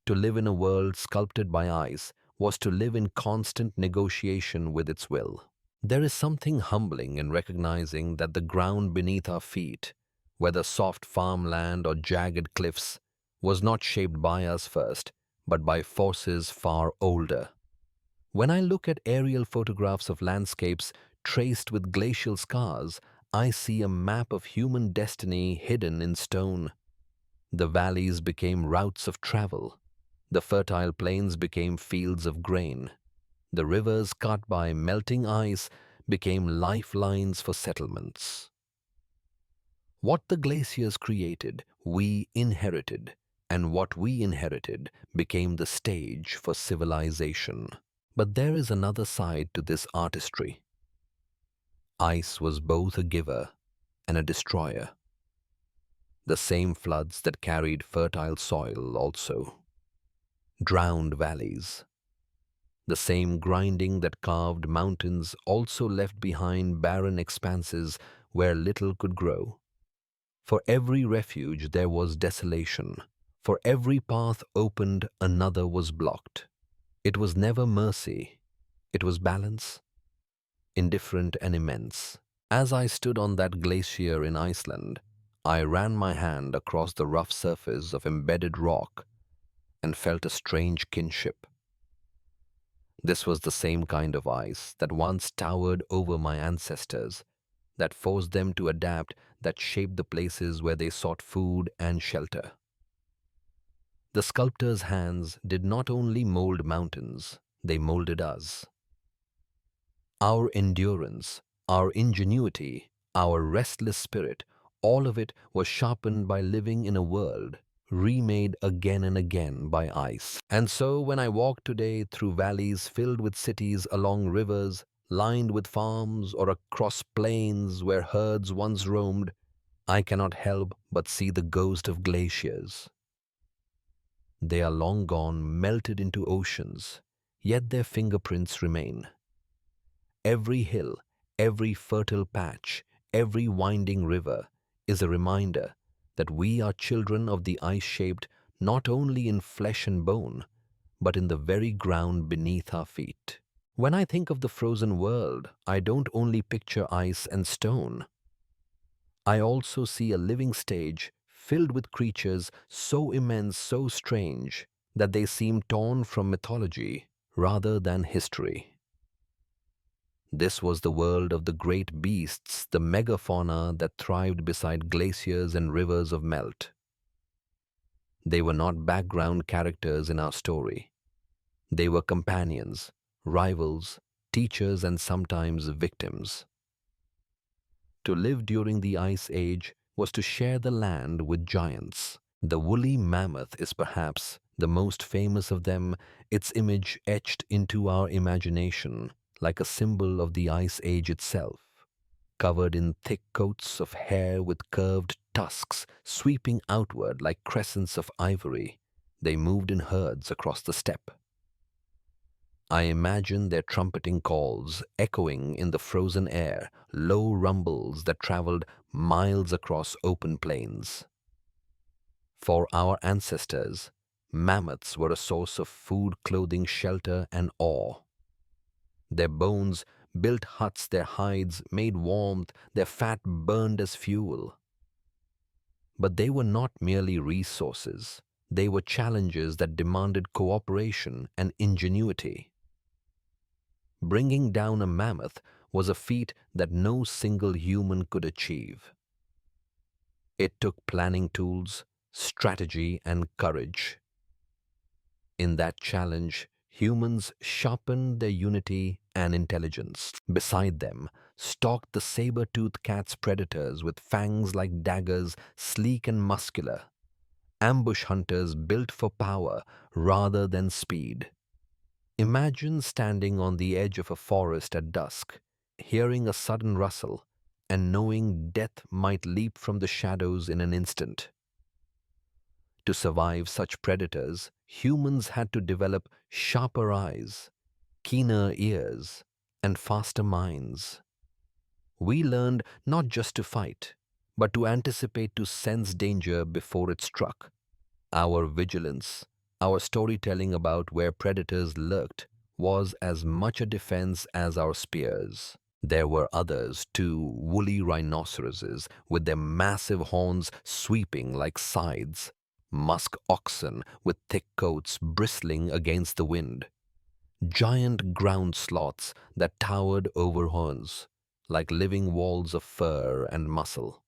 To live in a world sculpted by ice was to live in constant negotiation with its will. There is something humbling in recognizing that the ground beneath our feet, whether soft farmland or jagged cliffs, was not shaped by us first, but by forces far older. When I look at aerial photographs of landscapes traced with glacial scars, I see a map of human destiny hidden in stone. The valleys became routes of travel. The fertile plains became fields of grain. The rivers cut by melting ice became lifelines for settlements. What the glaciers created, we inherited, and what we inherited became the stage for civilization. But there is another side to this artistry. Ice was both a giver and a destroyer. The same floods that carried fertile soil also drowned valleys. The same grinding that carved mountains also left behind barren expanses where little could grow. For every refuge there was desolation. For every path opened, another was blocked. It was never mercy. It was balance, indifferent and immense. As I stood on that glacier in Iceland, I ran my hand across the rough surface of embedded rock and felt a strange kinship. This was the same kind of ice that once towered over my ancestors, that forced them to adapt, that shaped the places where they sought food and shelter. The sculptor's hands did not only mold mountains, they molded us. Our endurance, our ingenuity, our restless spirit, all of it was sharpened by living in a world remade again and again by ice. And so when I walk today through valleys filled with cities, along rivers lined with farms, or across plains where herds once roamed, I cannot help but see the ghost of glaciers. They are long gone, melted into oceans, yet their fingerprints remain. Every hill, every fertile patch, every winding river is a reminder that we are children of the ice shaped not only in flesh and bone, but in the very ground beneath our feet. When I think of the frozen world, I don't only picture ice and stone. I also see a living stage filled with creatures so immense, so strange, that they seem torn from mythology rather than history. This was the world of the great beasts, the megafauna that thrived beside glaciers and rivers of melt. They were not background characters in our story. They were companions, rivals, teachers, and sometimes victims. To live during the Ice Age was to share the land with giants. The woolly mammoth is perhaps the most famous of them, its image etched into our imagination like a symbol of the Ice Age itself. Covered in thick coats of hair with curved tusks sweeping outward like crescents of ivory, they moved in herds across the steppe. I imagine their trumpeting calls echoing in the frozen air, low rumbles that traveled miles across open plains. For our ancestors, mammoths were a source of food, clothing, shelter, and awe. Their bones built huts, their hides made warmth, their fat burned as fuel. But they were not merely resources. They were challenges that demanded cooperation and ingenuity. Bringing down a mammoth was a feat that no single human could achieve. It took planning tools, strategy, and courage. In that challenge, humans sharpened their unity and intelligence. Beside them stalked the saber-toothed cat's predators with fangs like daggers, sleek and muscular. Ambush hunters built for power rather than speed. Imagine standing on the edge of a forest at dusk, hearing a sudden rustle, and knowing death might leap from the shadows in an instant. To survive such predators, humans had to develop sharper eyes, keener ears, and faster minds. We learned not just to fight, but to anticipate, to sense danger before it struck. Our vigilance, our storytelling about where predators lurked, was as much a defense as our spears. There were others too, woolly rhinoceroses with their massive horns sweeping like scythes, musk oxen with thick coats bristling against the wind, giant ground sloths that towered over horns like living walls of fur and muscle.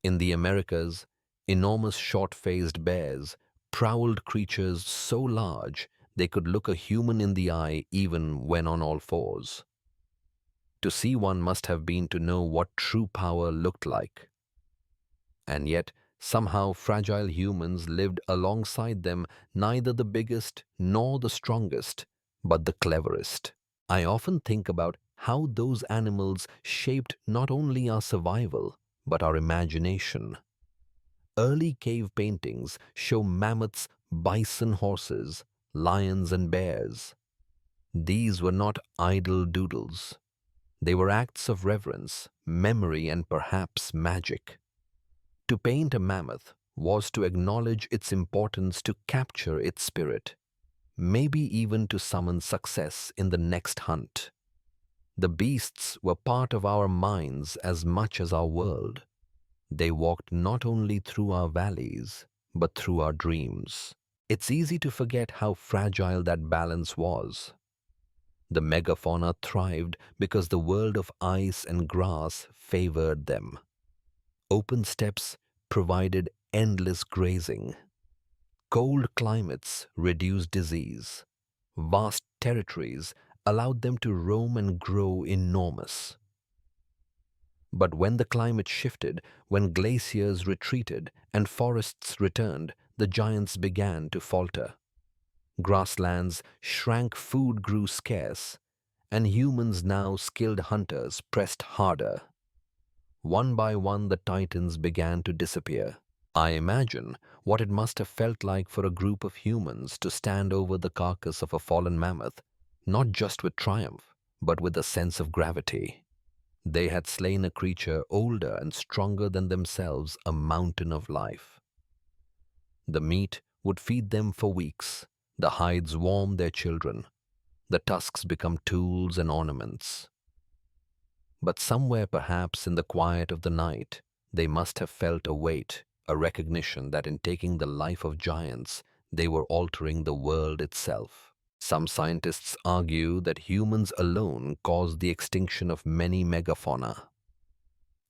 In the Americas, enormous short-faced bears prowled, creatures so large they could look a human in the eye even when on all fours. To see one must have been to know what true power looked like. And yet, somehow fragile humans lived alongside them, neither the biggest nor the strongest, but the cleverest. I often think about how those animals shaped not only our survival, but our imagination. Early cave paintings show mammoths, bison, horses, lions, and bears. These were not idle doodles. They were acts of reverence, memory, and perhaps magic. To paint a mammoth was to acknowledge its importance, to capture its spirit, maybe even to summon success in the next hunt. The beasts were part of our minds as much as our world. They walked not only through our valleys, but through our dreams. It's easy to forget how fragile that balance was. The megafauna thrived because the world of ice and grass favored them. Open steppes provided endless grazing. Cold climates reduced disease. Vast territories allowed them to roam and grow enormous. But when the climate shifted, when glaciers retreated and forests returned, the giants began to falter. Grasslands shrank, food grew scarce, and humans, now skilled hunters, pressed harder. One by one, the titans began to disappear. I imagine what it must have felt like for a group of humans to stand over the carcass of a fallen mammoth, not just with triumph, but with a sense of gravity. They had slain a creature older and stronger than themselves, a mountain of life. The meat would feed them for weeks, the hides warm their children, the tusks become tools and ornaments. But somewhere, perhaps in the quiet of the night, they must have felt a weight, a recognition that in taking the life of giants, they were altering the world itself. Some scientists argue that humans alone caused the extinction of many megafauna.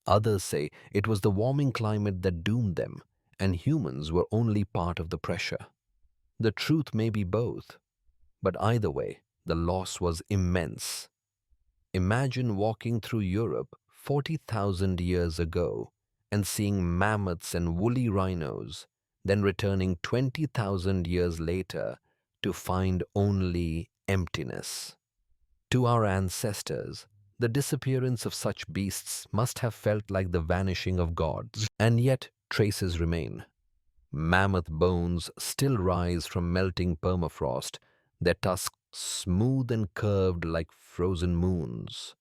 Others say it was the warming climate that doomed them, and humans were only part of the pressure. The truth may be both, but either way, the loss was immense. Imagine walking through Europe 40,000 years ago and seeing mammoths and woolly rhinos, then returning 20,000 years later to find only emptiness. To our ancestors, the disappearance of such beasts must have felt like the vanishing of gods, and yet traces remain. Mammoth bones still rise from melting permafrost, their tusks smooth and curved like frozen moons.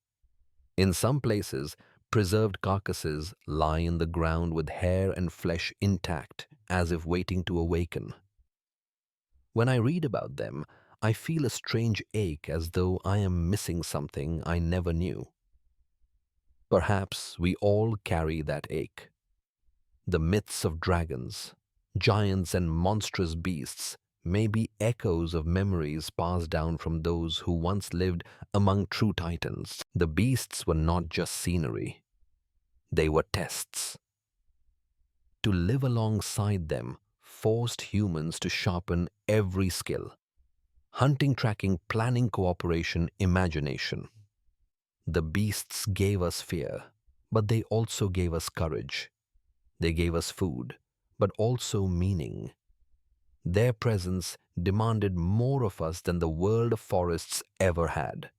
In some places, preserved carcasses lie in the ground with hair and flesh intact, as if waiting to awaken. When I read about them, I feel a strange ache, as though I am missing something I never knew. Perhaps we all carry that ache. The myths of dragons, giants and monstrous beasts may be echoes of memories passed down from those who once lived among true titans. The beasts were not just scenery, they were tests. To live alongside them forced humans to sharpen every skill: hunting, tracking, planning, cooperation, imagination. The beasts gave us fear, but they also gave us courage. They gave us food, but also meaning. Their presence demanded more of us than the world of forests ever had.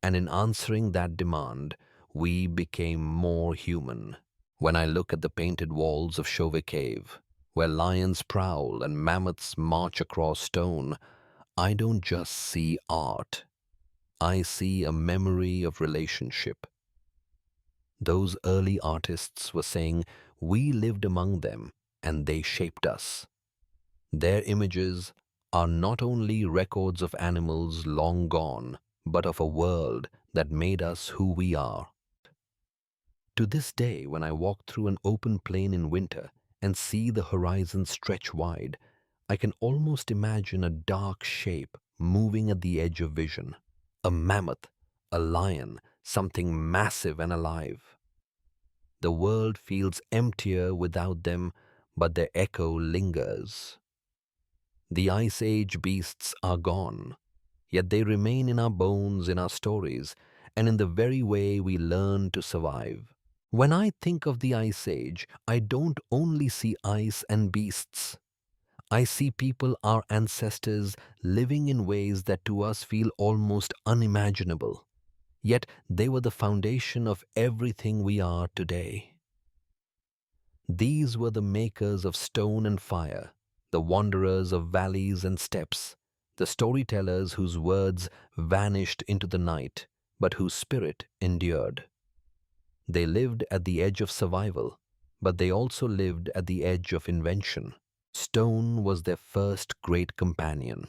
And in answering that demand, we became more human. When I look at the painted walls of Chauvet Cave, where lions prowl and mammoths march across stone, I don't just see art. I see a memory of relationship. Those early artists were saying, we lived among them and they shaped us. Their images are not only records of animals long gone, but of a world that made us who we are. To this day, when I walk through an open plain in winter and see the horizon stretch wide, I can almost imagine a dark shape moving at the edge of vision. A mammoth, a lion, something massive and alive. The world feels emptier without them, but their echo lingers. The Ice Age beasts are gone, yet they remain in our bones, in our stories, and in the very way we learn to survive. When I think of the Ice Age, I don't only see ice and beasts. I see people, our ancestors, living in ways that to us feel almost unimaginable. Yet they were the foundation of everything we are today. These were the makers of stone and fire, the wanderers of valleys and steppes, the storytellers whose words vanished into the night, but whose spirit endured. They lived at the edge of survival, but they also lived at the edge of invention. Stone was their first great companion.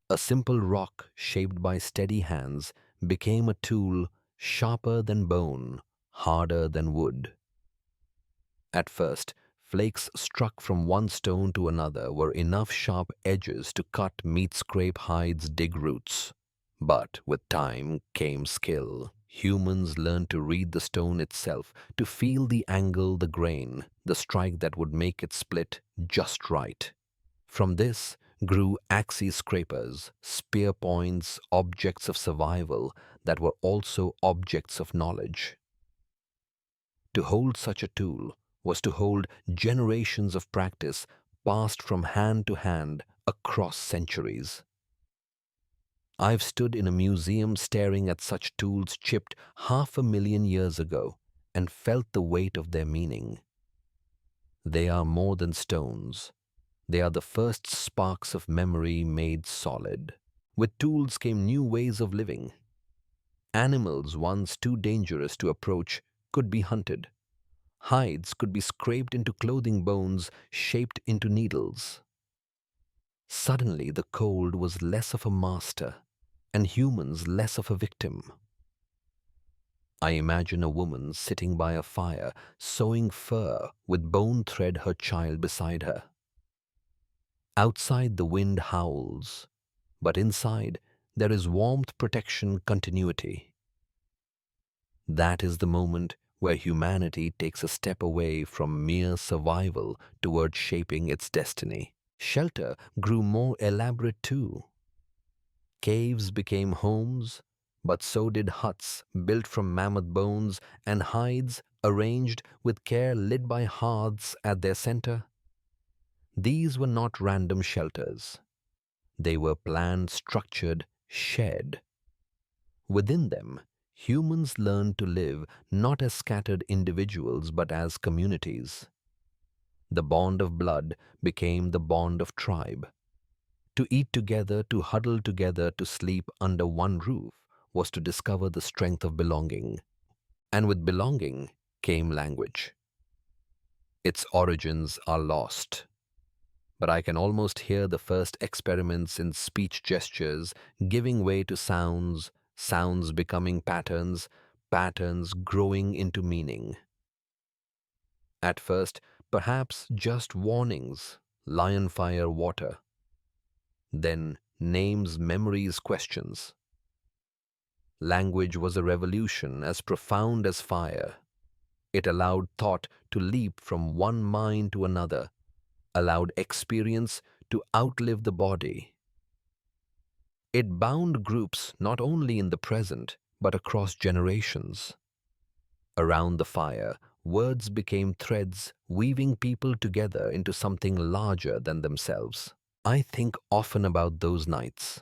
A simple rock shaped by steady hands became a tool sharper than bone, harder than wood. At first, flakes struck from one stone to another were enough sharp edges to cut, meat, scrape hides, dig roots. But with time came skill. Humans learned to read the stone itself, to feel the angle, the grain, the strike that would make it split just right. From this grew axe scrapers, spear points, objects of survival that were also objects of knowledge. To hold such a tool was to hold generations of practice passed from hand to hand across centuries. I've stood in a museum staring at such tools chipped 500,000 years ago and felt the weight of their meaning. They are more than stones. They are the first sparks of memory made solid. With tools came new ways of living. Animals once too dangerous to approach could be hunted. Hides could be scraped into clothing, bones shaped into needles. Suddenly the cold was less of a master and humans less of a victim. I imagine a woman sitting by a fire, sewing fur with bone thread, her child beside her. Outside the wind howls, but inside there is warmth, protection, continuity. That is the moment where humanity takes a step away from mere survival toward shaping its destiny. Shelter grew more elaborate too. Caves became homes, but so did huts built from mammoth bones and hides arranged with care, lit by hearths at their center. These were not random shelters. They were planned, structured, shared. Within them, humans learned to live not as scattered individuals but as communities. The bond of blood became the bond of tribe. To eat together, to huddle together, to sleep under one roof was to discover the strength of belonging. And with belonging came language. Its origins are lost, but I can almost hear the first experiments in speech gestures giving way to sounds, sounds becoming patterns, patterns growing into meaning. At first, perhaps just warnings, lion, fire, water. Then names, memories, questions. Language was a revolution as profound as fire. It allowed thought to leap from one mind to another, allowed experience to outlive the body. It bound groups not only in the present, but across generations. Around the fire, words became threads weaving people together into something larger than themselves. I think often about those nights.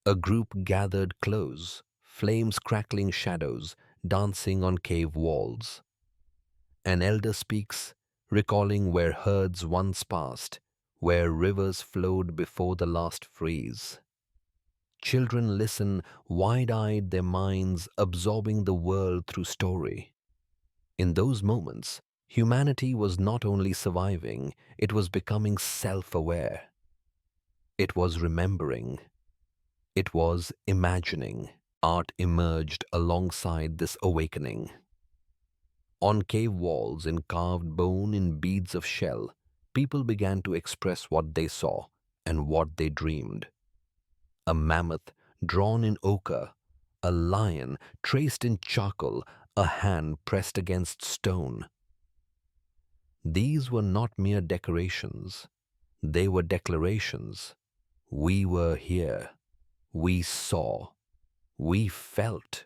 A group gathered close, flames crackling, shadows dancing on cave walls. An elder speaks, recalling where herds once passed, where rivers flowed before the last freeze. Children listen, wide-eyed, their minds absorbing the world through story. In those moments, humanity was not only surviving, it was becoming self-aware. It was remembering. It was imagining. Art emerged alongside this awakening. On cave walls, in carved bone, in beads of shell, people began to express what they saw and what they dreamed. A mammoth drawn in ochre, a lion traced in charcoal, a hand pressed against stone. These were not mere decorations. They were declarations. We were here. We saw. We felt.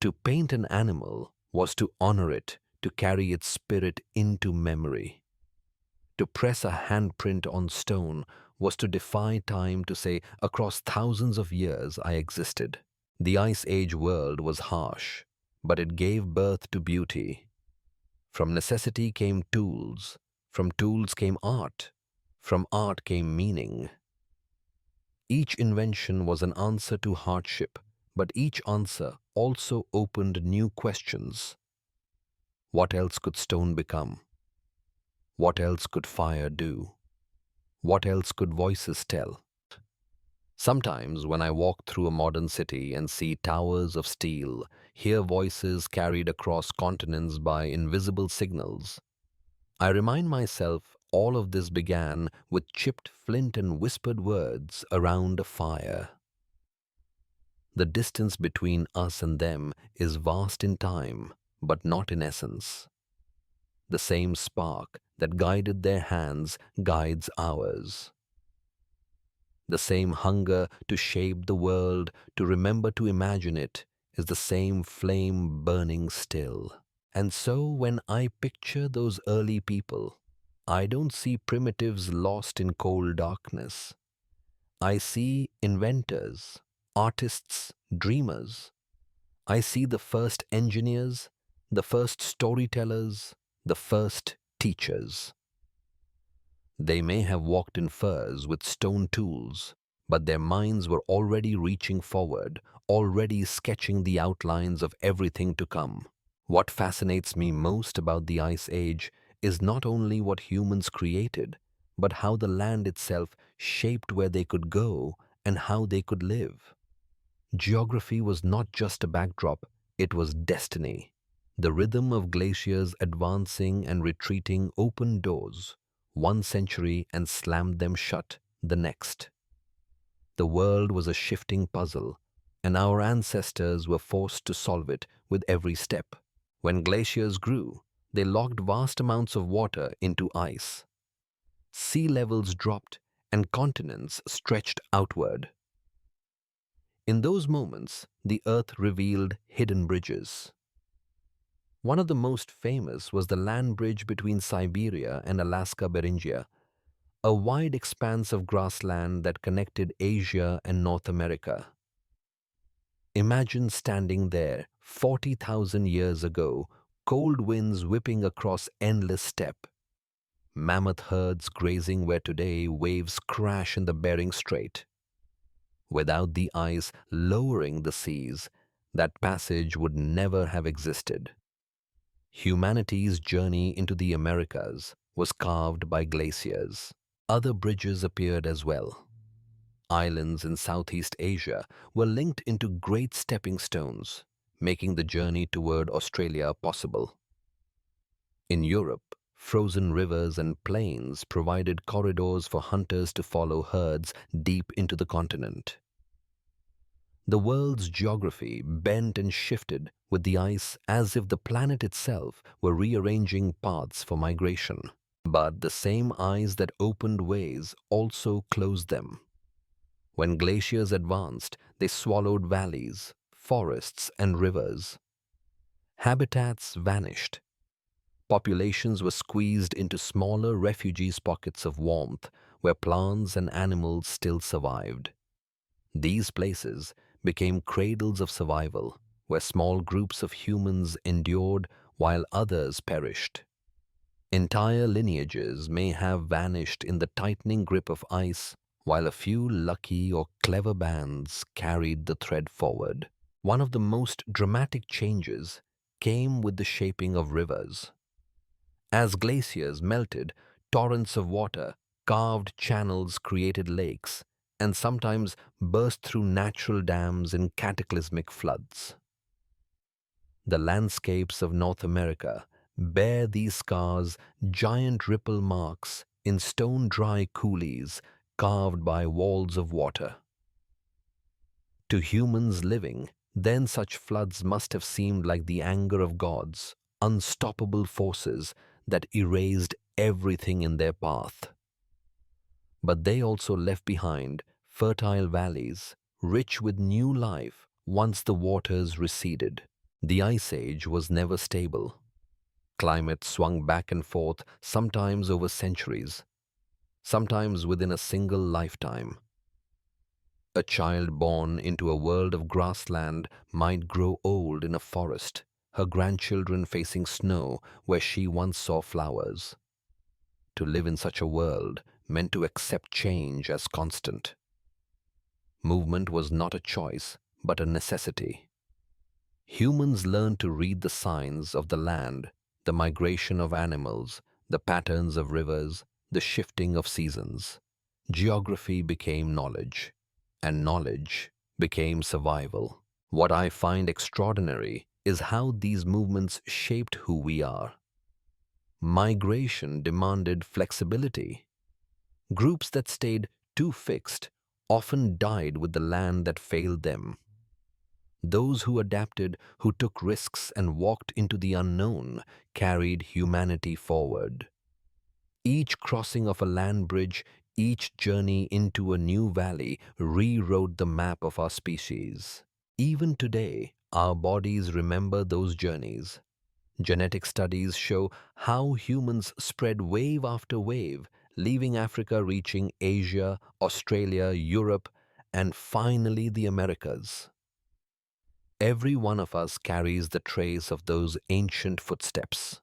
To paint an animal was to honor it, to carry its spirit into memory. To press a handprint on stone was to defy time, to say, across thousands of years I existed. The Ice Age world was harsh, but it gave birth to beauty. From necessity came tools, from tools came art, from art came meaning. Each invention was an answer to hardship, but each answer also opened new questions. What else could stone become? What else could fire do? What else could voices tell? Sometimes when I walk through a modern city and see towers of steel, hear voices carried across continents by invisible signals, I remind myself all of this began with chipped flint and whispered words around a fire. The distance between us and them is vast in time, but not in essence. The same spark that guided their hands guides ours. The same hunger to shape the world, to remember to imagine it, is the same flame burning still. And so when I picture those early people, I don't see primitives lost in cold darkness. I see inventors, artists, dreamers. I see the first engineers, the first storytellers, the first teachers. They may have walked in furs with stone tools, but their minds were already reaching forward, already sketching the outlines of everything to come. What fascinates me most about the Ice Age is not only what humans created, but how the land itself shaped where they could go and how they could live. Geography was not just a backdrop, it was destiny. The rhythm of glaciers advancing and retreating opened doors, one century and slammed them shut the next. The world was a shifting puzzle, and our ancestors were forced to solve it with every step. When glaciers grew, they locked vast amounts of water into ice. Sea levels dropped and continents stretched outward. In those moments, the earth revealed hidden bridges. One of the most famous was the land bridge between Siberia and Alaska Beringia, a wide expanse of grassland that connected Asia and North America. Imagine standing there 40,000 years ago, cold winds whipping across endless steppe, mammoth herds grazing where today waves crash in the Bering Strait. Without the ice lowering the seas, that passage would never have existed. Humanity's journey into the Americas was carved by glaciers. Other bridges appeared as well. Islands in Southeast Asia were linked into great stepping stones, making the journey toward Australia possible. In Europe, frozen rivers and plains provided corridors for hunters to follow herds deep into the continent. The world's geography bent and shifted with the ice as if the planet itself were rearranging paths for migration. But the same ice that opened ways also closed them. When glaciers advanced, they swallowed valleys, forests, and rivers. Habitats vanished. Populations were squeezed into smaller refugee pockets of warmth where plants and animals still survived. These places became cradles of survival, where small groups of humans endured while others perished. Entire lineages may have vanished in the tightening grip of ice, while a few lucky or clever bands carried the thread forward. One of the most dramatic changes came with the shaping of rivers. As glaciers melted, torrents of water carved channels, created lakes, and sometimes burst through natural dams in cataclysmic floods. The landscapes of North America bear these scars, giant ripple marks in stone-dry coulees carved by walls of water. To humans living, then such floods must have seemed like the anger of gods, unstoppable forces that erased everything in their path. But they also left behind fertile valleys, rich with new life once the waters receded. The Ice Age was never stable. Climate swung back and forth, sometimes over centuries, sometimes within a single lifetime. A child born into a world of grassland might grow old in a forest, her grandchildren facing snow where she once saw flowers. To live in such a world meant to accept change as constant. Movement was not a choice, but a necessity. Humans learned to read the signs of the land, the migration of animals, the patterns of rivers, the shifting of seasons. Geography became knowledge, and knowledge became survival. What I find extraordinary is how these movements shaped who we are. Migration demanded flexibility. Groups that stayed too fixed often died with the land that failed them. Those who adapted, who took risks and walked into the unknown, carried humanity forward. Each crossing of a land bridge, each journey into a new valley rewrote the map of our species. Even today, our bodies remember those journeys. Genetic studies show how humans spread wave after wave, leaving Africa, reaching Asia, Australia, Europe, and finally the Americas. Every one of us carries the trace of those ancient footsteps.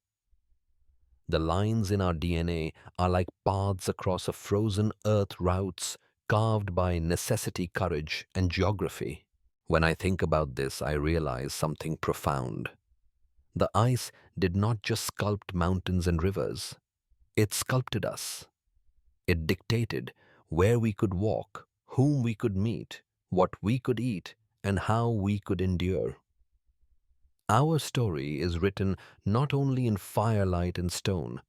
The lines in our DNA are like paths across a frozen earth, routes carved by necessity, courage, and geography. When I think about this, I realize something profound. The ice did not just sculpt mountains and rivers, it sculpted us. It dictated where we could walk, whom we could meet, what we could eat, and how we could endure. Our story is written not only in firelight and stone,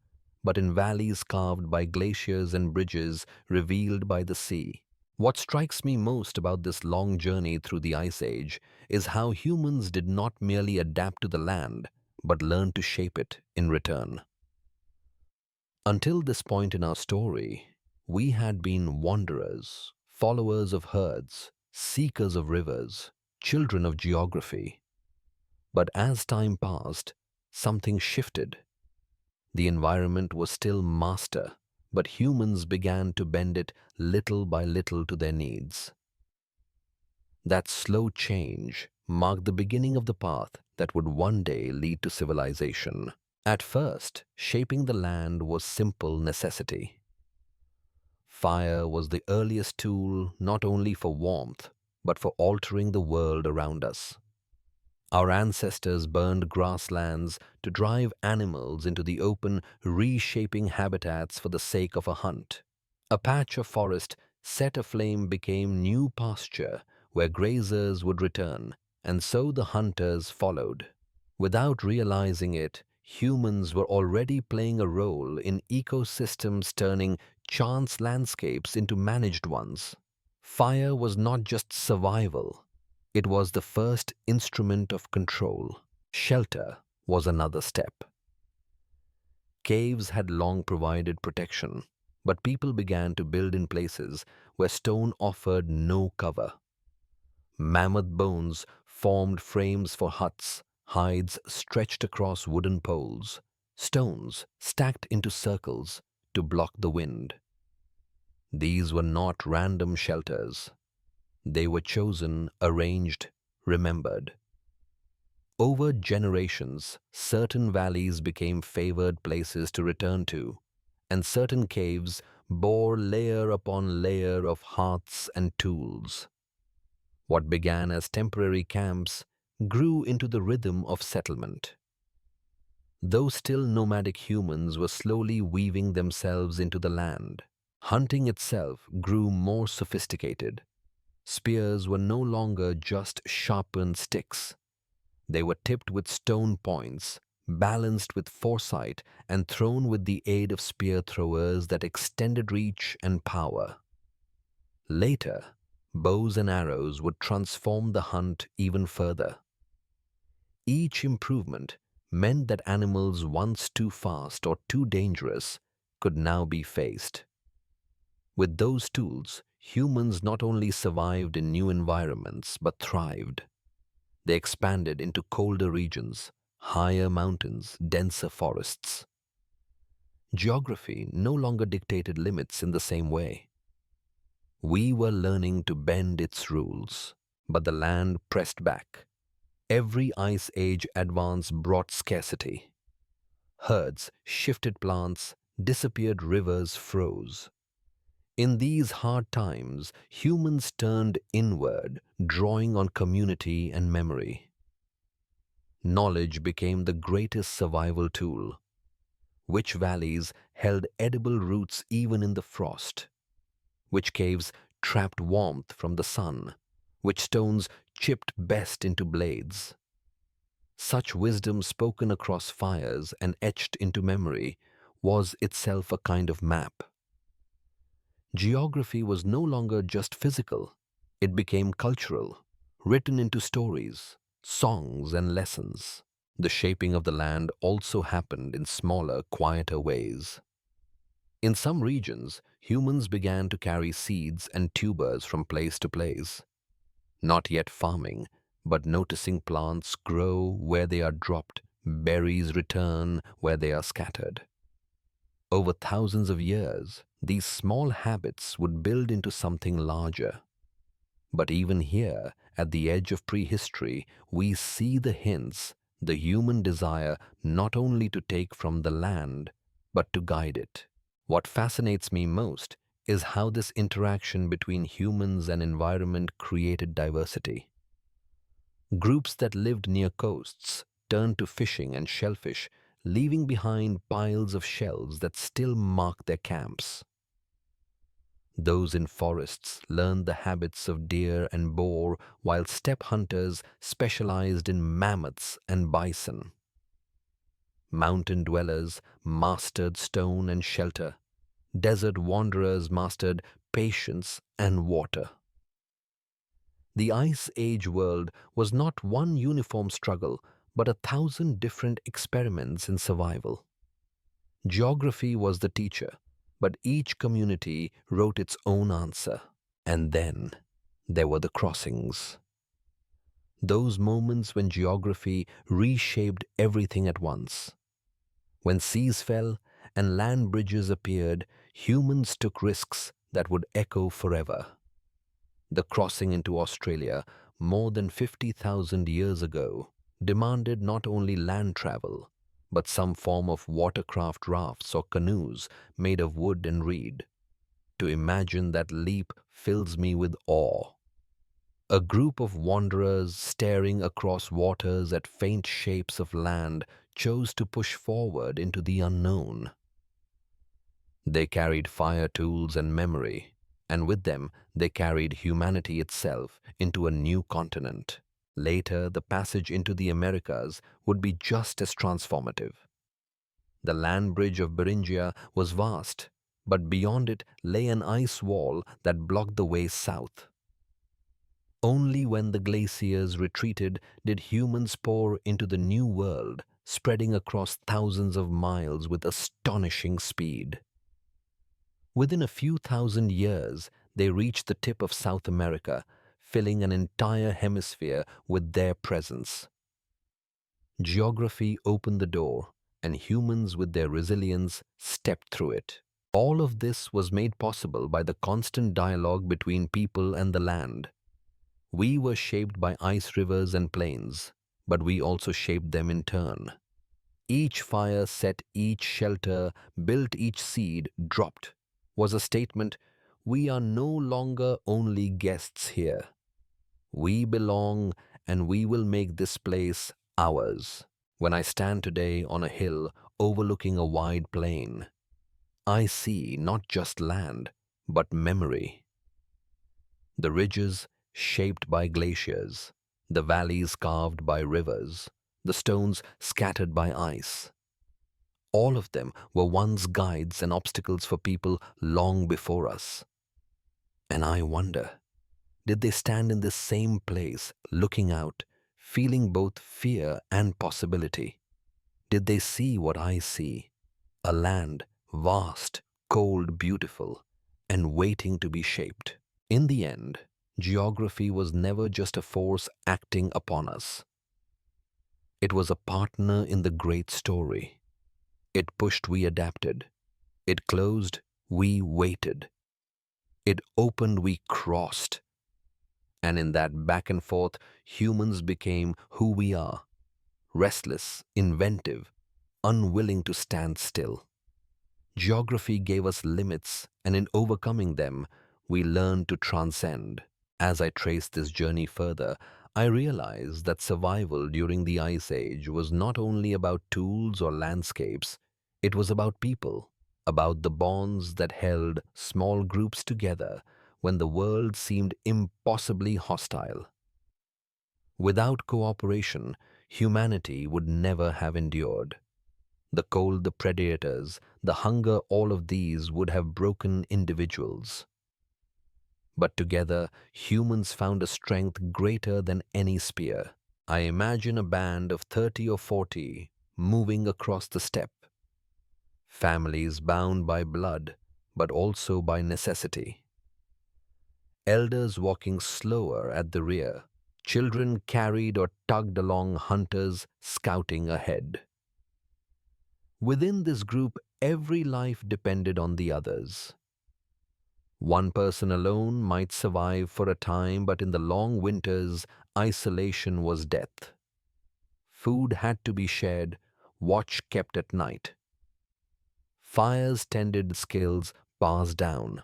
but in valleys carved by glaciers and bridges revealed by the sea. What strikes me most about this long journey through the Ice Age is how humans did not merely adapt to the land, but learned to shape it in return. Until this point in our story, we had been wanderers, followers of herds, seekers of rivers, children of geography. But as time passed, something shifted. The environment was still master, but humans began to bend it little by little to their needs. That slow change marked the beginning of the path that would one day lead to civilization. At first, shaping the land was simple necessity. Fire was the earliest tool not only for warmth, but for altering the world around us. Our ancestors burned grasslands to drive animals into the open, reshaping habitats for the sake of a hunt. A patch of forest set aflame became new pasture where grazers would return, and so the hunters followed. Without realizing it, humans were already playing a role in ecosystems, turning chance landscapes into managed ones. Fire was not just survival. It was the first instrument of control. Shelter was another step. Caves had long provided protection, but people began to build in places where stone offered no cover. Mammoth bones formed frames for huts, hides stretched across wooden poles, stones stacked into circles to block the wind. These were not random shelters. They were chosen, arranged, remembered. Over generations, certain valleys became favored places to return to, and certain caves bore layer upon layer of hearths and tools. What began as temporary camps grew into the rhythm of settlement. Though still nomadic humans were slowly weaving themselves into the land, hunting itself grew more sophisticated. Spears were no longer just sharpened sticks. They were tipped with stone points, balanced with foresight, and thrown with the aid of spear throwers that extended reach and power. Later, bows and arrows would transform the hunt even further. Each improvement meant that animals once too fast or too dangerous could now be faced. With those tools, humans not only survived in new environments but thrived. They expanded into colder regions, higher mountains, denser forests. Geography no longer dictated limits in the same way. We were learning to bend its rules, but the land pressed back. Every ice age advance brought scarcity. Herds shifted plants, disappeared rivers, froze. In these hard times, humans turned inward, drawing on community and memory. Knowledge became the greatest survival tool. Which valleys held edible roots even in the frost? Which caves trapped warmth from the sun? Which stones chipped best into blades? Such wisdom spoken across fires and etched into memory was itself a kind of map. Geography was no longer just physical, it became cultural. written into stories, songs, and lessons. The shaping of the land also happened in smaller, quieter ways. In some regions, humans began to carry seeds and tubers from place to place, not yet farming, but noticing plants grow where they are dropped, berries return where they are scattered. Over thousands of years, these small habits would build into something larger. But even here, at the edge of prehistory, we see the hints, the human desire not only to take from the land, but to guide it. What fascinates me most is how this interaction between humans and environment created diversity. Groups that lived near coasts turned to fishing and shellfish, leaving behind piles of shells that still mark their camps. Those in forests learned the habits of deer and boar, while steppe hunters specialized in mammoths and bison. Mountain dwellers mastered stone and shelter. Desert wanderers mastered patience and water. The Ice Age world was not one uniform struggle, but 1,000 different experiments in survival. Geography was the teacher, but each community wrote its own answer. And then there were the crossings. Those moments when geography reshaped everything at once. When seas fell and land bridges appeared, humans took risks that would echo forever. The crossing into Australia, more than 50,000 years ago, demanded not only land travel, but some form of watercraft rafts or canoes made of wood and reed. To imagine that leap fills me with awe. A group of wanderers staring across waters at faint shapes of land chose to push forward into the unknown. They carried fire tools and memory, and with them they carried humanity itself into a new continent. Later, the passage into the Americas would be just as transformative. The land bridge of Beringia was vast, but beyond it lay an ice wall that blocked the way south. Only when the glaciers retreated did humans pour into the new world, spreading across thousands of miles with astonishing speed. Within a few thousand years, they reached the tip of South America, filling an entire hemisphere with their presence. Geography opened the door, and humans with their resilience stepped through it. All of this was made possible by the constant dialogue between people and the land. We were shaped by ice rivers and plains, but we also shaped them in turn. Each fire set, each shelter, built, each seed dropped, was a statement: we are no longer only guests here. We belong, and we will make this place ours. When I stand today on a hill overlooking a wide plain, I see not just land, but memory. The ridges shaped by glaciers, the valleys carved by rivers, the stones scattered by ice. All of them were once guides and obstacles for people long before us. And I wonder, did they stand in this same place, looking out, feeling both fear and possibility? Did they see what I see? A land vast, cold, beautiful, and waiting to be shaped. In the end, geography was never just a force acting upon us. It was a partner in the great story. It pushed, we adapted. It closed, we waited. It opened, we crossed. And in that back and forth, humans became who we are: restless, inventive, unwilling to stand still. Geography gave us limits, and in overcoming them, we learned to transcend. As I traced this journey further, I realized that survival during the Ice Age was not only about tools or landscapes, it was about people, about the bonds that held small groups together when the world seemed impossibly hostile. Without cooperation, humanity would never have endured. The cold, the predators, the hunger, all of these would have broken individuals. But together, humans found a strength greater than any spear. I imagine a band of 30 or 40 moving across the steppe, families bound by blood, but also by necessity. Elders walking slower at the rear, children carried or tugged along, hunters scouting ahead. Within this group, every life depended on the others. One person alone might survive for a time, but in the long winters, isolation was death. Food had to be shared, watch kept at night. Fires tended, skills passed down.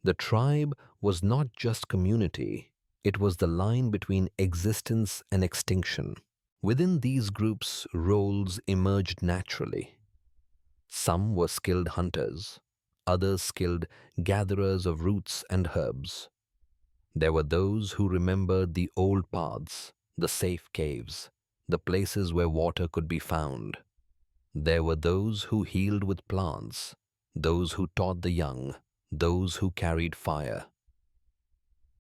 The tribe was not just community, it was the line between existence and extinction. Within these groups, roles emerged naturally. Some were skilled hunters, others skilled gatherers of roots and herbs. There were those who remembered the old paths, the safe caves, the places where water could be found. There were those who healed with plants, those who taught the young, those who carried fire.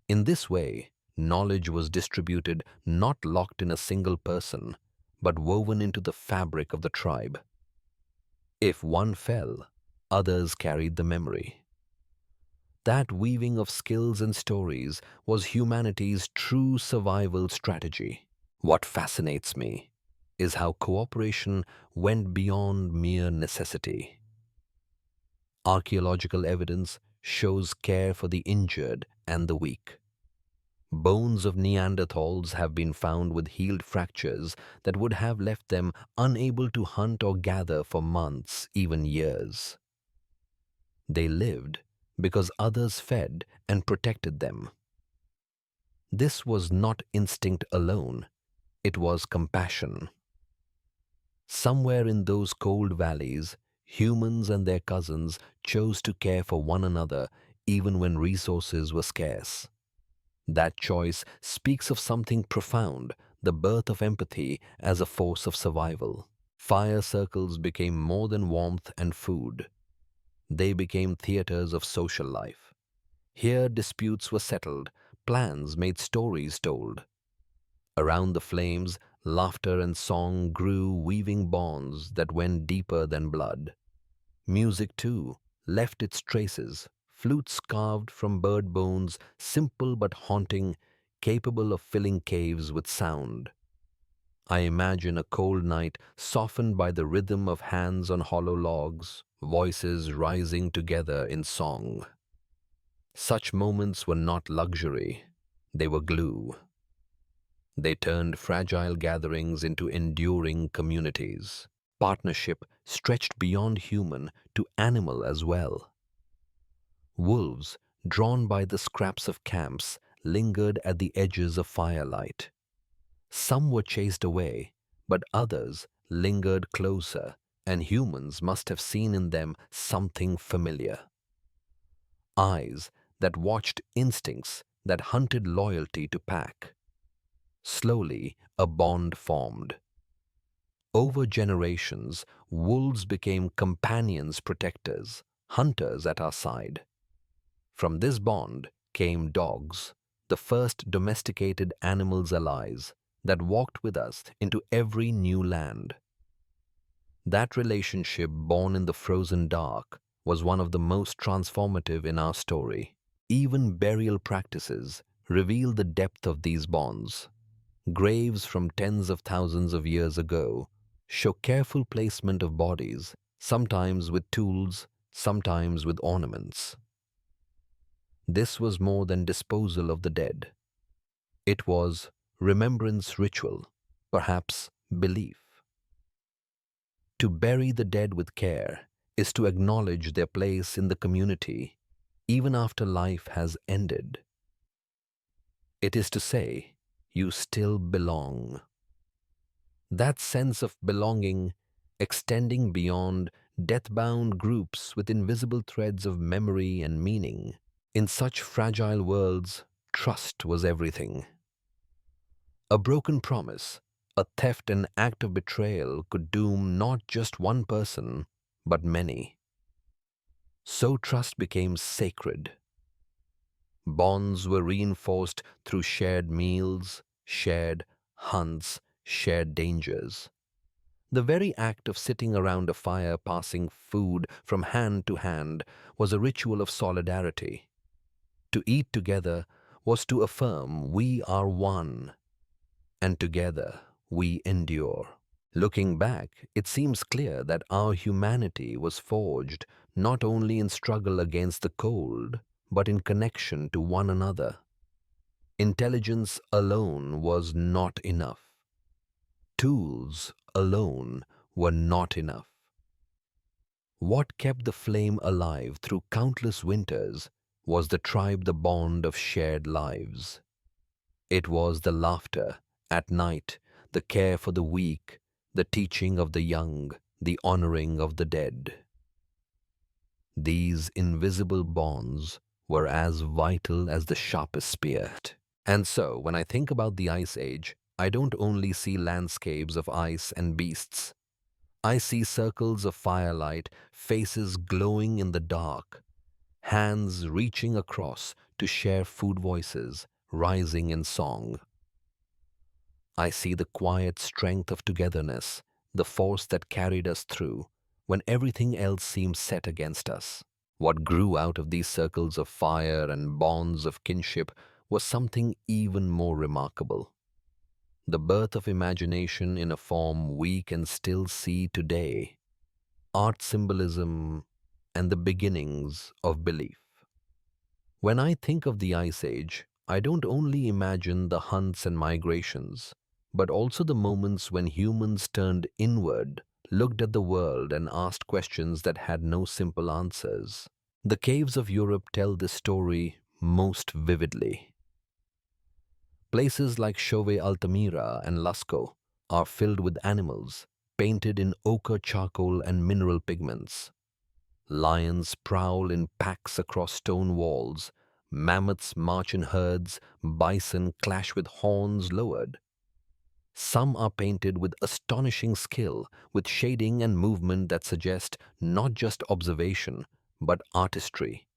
In this way, knowledge was distributed, not locked in a single person, but woven into the fabric of the tribe. If one fell, others carried the memory. That weaving of skills and stories was humanity's true survival strategy. What fascinates me is how cooperation went beyond mere necessity. Archaeological evidence shows care for the injured and the weak. Bones of Neanderthals have been found with healed fractures that would have left them unable to hunt or gather for months, even years. They lived because others fed and protected them. This was not instinct alone, it was compassion. Somewhere in those cold valleys, humans and their cousins chose to care for one another even when resources were scarce. That choice speaks of something profound, the birth of empathy as a force of survival. Fire circles became more than warmth and food. They became theaters of social life. Here disputes were settled, plans made, stories told. Around the flames, laughter and song grew, weaving bonds that went deeper than blood. Music, too, left its traces, flutes carved from bird bones, simple but haunting, capable of filling caves with sound. I imagine a cold night softened by the rhythm of hands on hollow logs, voices rising together in song. Such moments were not luxury, they were glue. They turned fragile gatherings into enduring communities. Partnership stretched beyond human to animal as well. Wolves, drawn by the scraps of camps, lingered at the edges of firelight. Some were chased away, but others lingered closer, and humans must have seen in them something familiar. Eyes that watched, instincts that hunted, loyalty to pack. Slowly, a bond formed. Over generations, wolves became companions, protectors, hunters at our side. From this bond came dogs, the first domesticated animals allies that walked with us into every new land. That relationship, born in the frozen dark, was one of the most transformative in our story. Even burial practices reveal the depth of these bonds. Graves from tens of thousands of years ago show careful placement of bodies, sometimes with tools, sometimes with ornaments. This was more than disposal of the dead. It was remembrance ritual, perhaps belief. To bury the dead with care is to acknowledge their place in the community, even after life has ended. It is to say, you still belong. That sense of belonging, extending beyond death-bound groups with invisible threads of memory and meaning. In such fragile worlds, trust was everything. A broken promise, a theft, an act of betrayal could doom not just one person, but many. So trust became sacred. Bonds were reinforced through shared meals, shared hunts, shared dangers. The very act of sitting around a fire passing food from hand to hand was a ritual of solidarity. To eat together was to affirm we are one, and together we endure. Looking back, it seems clear that our humanity was forged not only in struggle against the cold, but in connection to one another. Intelligence alone was not enough. Tools alone were not enough. What kept the flame alive through countless winters was the tribe, the bond of shared lives. It was the laughter at night, the care for the weak, the teaching of the young, the honoring of the dead. These invisible bonds were as vital as the sharpest spear. And so, when I think about the Ice Age, I don't only see landscapes of ice and beasts. I see circles of firelight, faces glowing in the dark, hands reaching across to share food, voices rising in song. I see the quiet strength of togetherness, the force that carried us through when everything else seemed set against us. What grew out of these circles of fire and bonds of kinship was something even more remarkable. The birth of imagination in a form we can still see today, art symbolism, and the beginnings of belief. When I think of the Ice Age, I don't only imagine the hunts and migrations, but also the moments when humans turned inward, looked at the world, and asked questions that had no simple answers. The caves of Europe tell this story most vividly. Places like Chauvet Altamira and Lascaux are filled with animals, painted in ochre charcoal and mineral pigments. Lions prowl in packs across stone walls, mammoths march in herds, bison clash with horns lowered. Some are painted with astonishing skill, with shading and movement that suggest not just observation, but artistry.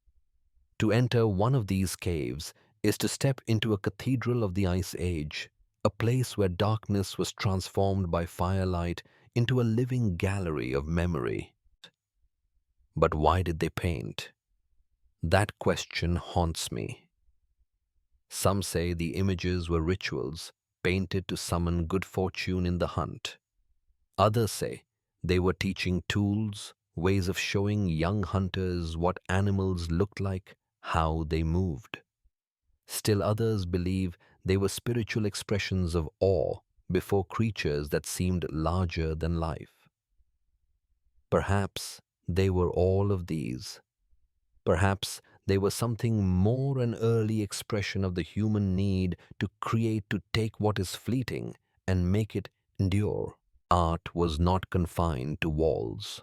To enter one of these caves is to step into a cathedral of the Ice Age, a place where darkness was transformed by firelight into a living gallery of memory. But why did they paint? That question haunts me. Some say the images were rituals, painted to summon good fortune in the hunt. Others say they were teaching tools, ways of showing young hunters what animals looked like, how they moved. Still others believe they were spiritual expressions of awe before creatures that seemed larger than life. Perhaps they were all of these. Perhaps they were something more, an early expression of the human need to create, to take what is fleeting and make it endure. Art was not confined to walls.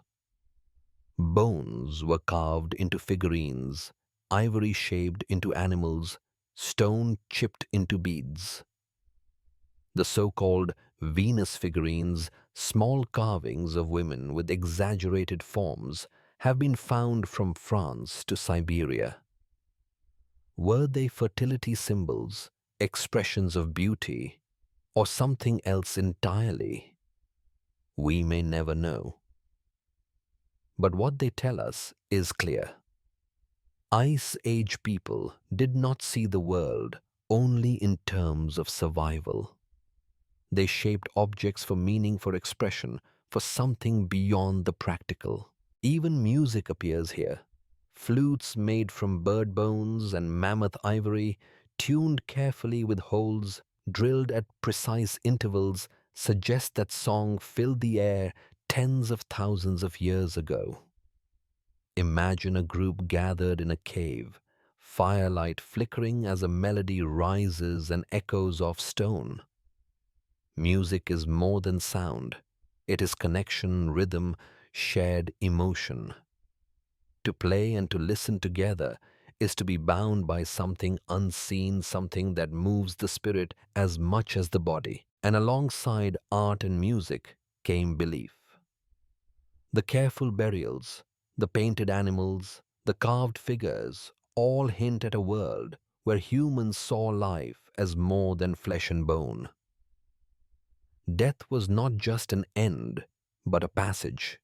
Bones were carved into figurines, ivory shaped into animals, stone chipped into beads. The so-called Venus figurines, small carvings of women with exaggerated forms, have been found from France to Siberia. Were they fertility symbols, expressions of beauty, or something else entirely? We may never know. But what they tell us is clear. Ice Age people did not see the world only in terms of survival. They shaped objects for meaning, for expression, for something beyond the practical. Even music appears here. Flutes made from bird bones and mammoth ivory, tuned carefully with holes, drilled at precise intervals, suggest that song filled the air tens of thousands of years ago. Imagine a group gathered in a cave, firelight flickering as a melody rises and echoes off stone. Music is more than sound. It is connection, rhythm, shared emotion. To play and to listen together is to be bound by something unseen, something that moves the spirit as much as the body. And alongside art and music came belief. The careful burials, the painted animals, the carved figures all hint at a world where humans saw life as more than flesh and bone. Death was not just an end, but a passage.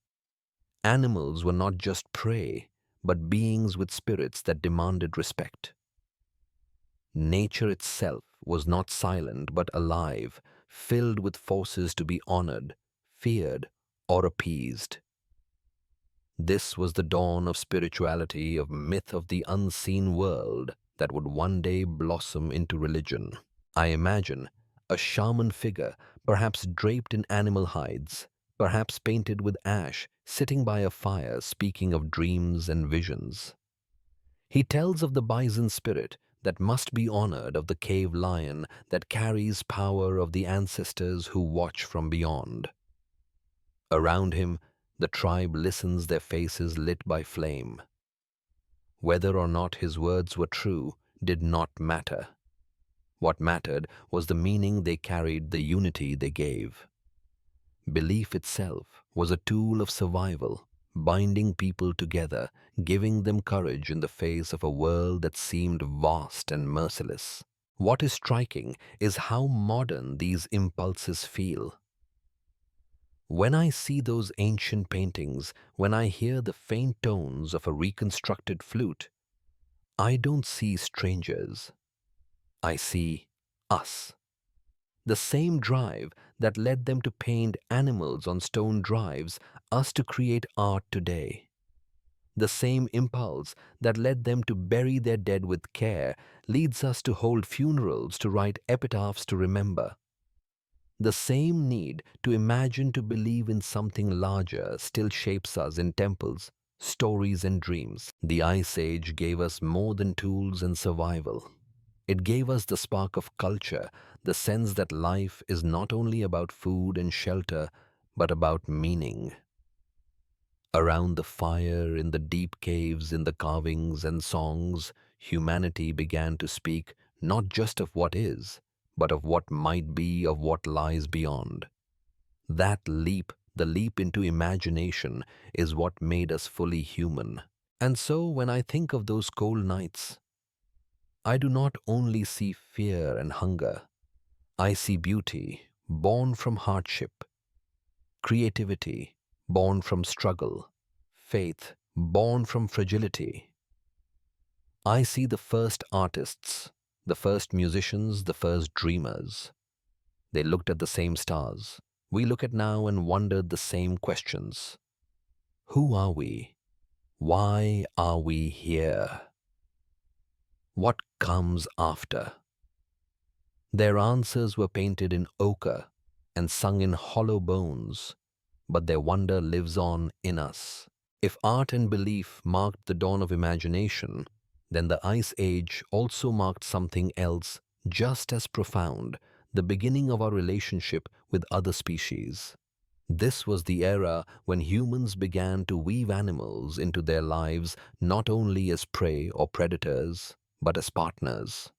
Animals were not just prey, but beings with spirits that demanded respect. Nature itself was not silent but alive, filled with forces to be honored, feared, or appeased. This was the dawn of spirituality, of myth of the unseen world that would one day blossom into religion. I imagine a shaman figure, perhaps draped in animal hides, perhaps painted with ash, sitting by a fire speaking of dreams and visions. He tells of the bison spirit that must be honored, of the cave lion that carries power, of the ancestors who watch from beyond. Around him, the tribe listens, their faces lit by flame. Whether or not his words were true did not matter. What mattered was the meaning they carried, the unity they gave. Belief itself was a tool of survival, binding people together, giving them courage in the face of a world that seemed vast and merciless. What is striking is how modern these impulses feel. When I see those ancient paintings, when I hear the faint tones of a reconstructed flute, I don't see strangers. I see us. The same drive that led them to paint animals on stone drives us to create art today. The same impulse that led them to bury their dead with care leads us to hold funerals, to write epitaphs to remember. The same need to imagine, to believe in something larger still shapes us in temples, stories and dreams. The Ice Age gave us more than tools and survival. It gave us the spark of culture, the sense that life is not only about food and shelter, but about meaning. Around the fire, in the deep caves, in the carvings and songs, humanity began to speak not just of what is, but of what might be, of what lies beyond. That leap, the leap into imagination, is what made us fully human. And so when I think of those cold nights, I do not only see fear and hunger. I see beauty born from hardship, creativity born from struggle, faith born from fragility. I see the first artists, the first musicians, the first dreamers. They looked at the same stars. We look at now and wondered the same questions. Who are we? Why are we here? What comes after? Their answers were painted in ochre and sung in hollow bones, but their wonder lives on in us. If art and belief marked the dawn of imagination, then the Ice Age also marked something else just as profound, the beginning of our relationship with other species. This was the era when humans began to weave animals into their lives not only as prey or predators, but as partners.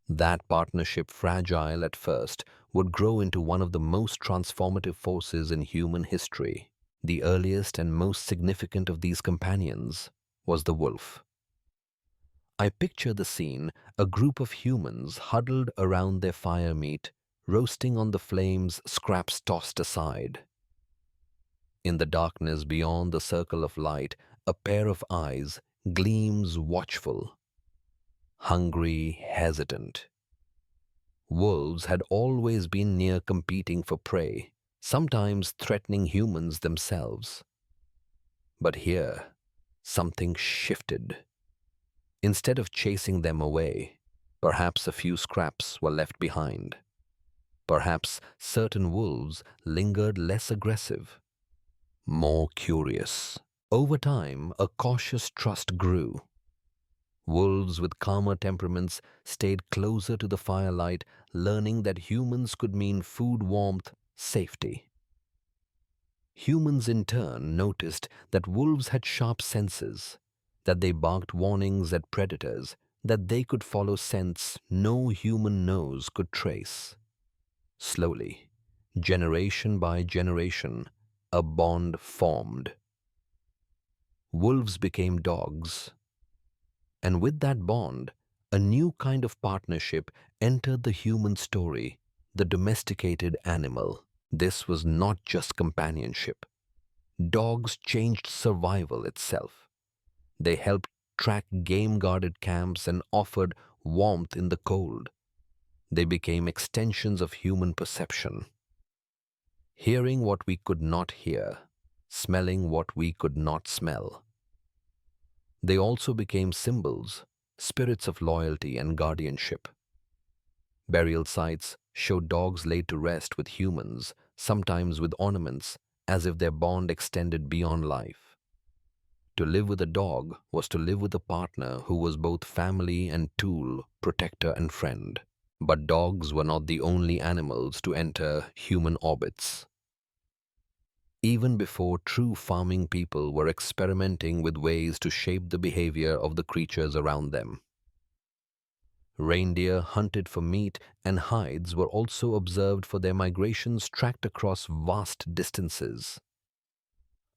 That partnership, fragile at first, would grow into one of the most transformative forces in human history. The earliest and most significant of these companions was the wolf. I picture the scene, a group of humans huddled around their fire meat, roasting on the flames, scraps tossed aside. In the darkness beyond the circle of light, a pair of eyes gleams watchful, hungry, hesitant. Wolves had always been near, competing for prey, sometimes threatening humans themselves. But here, something shifted. Instead of chasing them away, perhaps a few scraps were left behind. Perhaps certain wolves lingered, less aggressive, more curious. Over time, a cautious trust grew. Wolves with calmer temperaments stayed closer to the firelight, learning that humans could mean food, warmth, safety. Humans in turn noticed that wolves had sharp senses, that they barked warnings at predators, that they could follow scents no human nose could trace. Slowly, generation by generation, a bond formed. Wolves became dogs. And with that bond, a new kind of partnership entered the human story, the domesticated animal. This was not just companionship. Dogs changed survival itself. They helped track game-guarded camps and offered warmth in the cold. They became extensions of human perception, hearing what we could not hear, smelling what we could not smell. They also became symbols, spirits of loyalty and guardianship. Burial sites showed dogs laid to rest with humans, sometimes with ornaments, as if their bond extended beyond life. To live with a dog was to live with a partner who was both family and tool, protector and friend. But dogs were not the only animals to enter human orbits. Even before true farming people were experimenting with ways to shape the behavior of the creatures around them. Reindeer hunted for meat and hides were also observed for their migrations tracked across vast distances.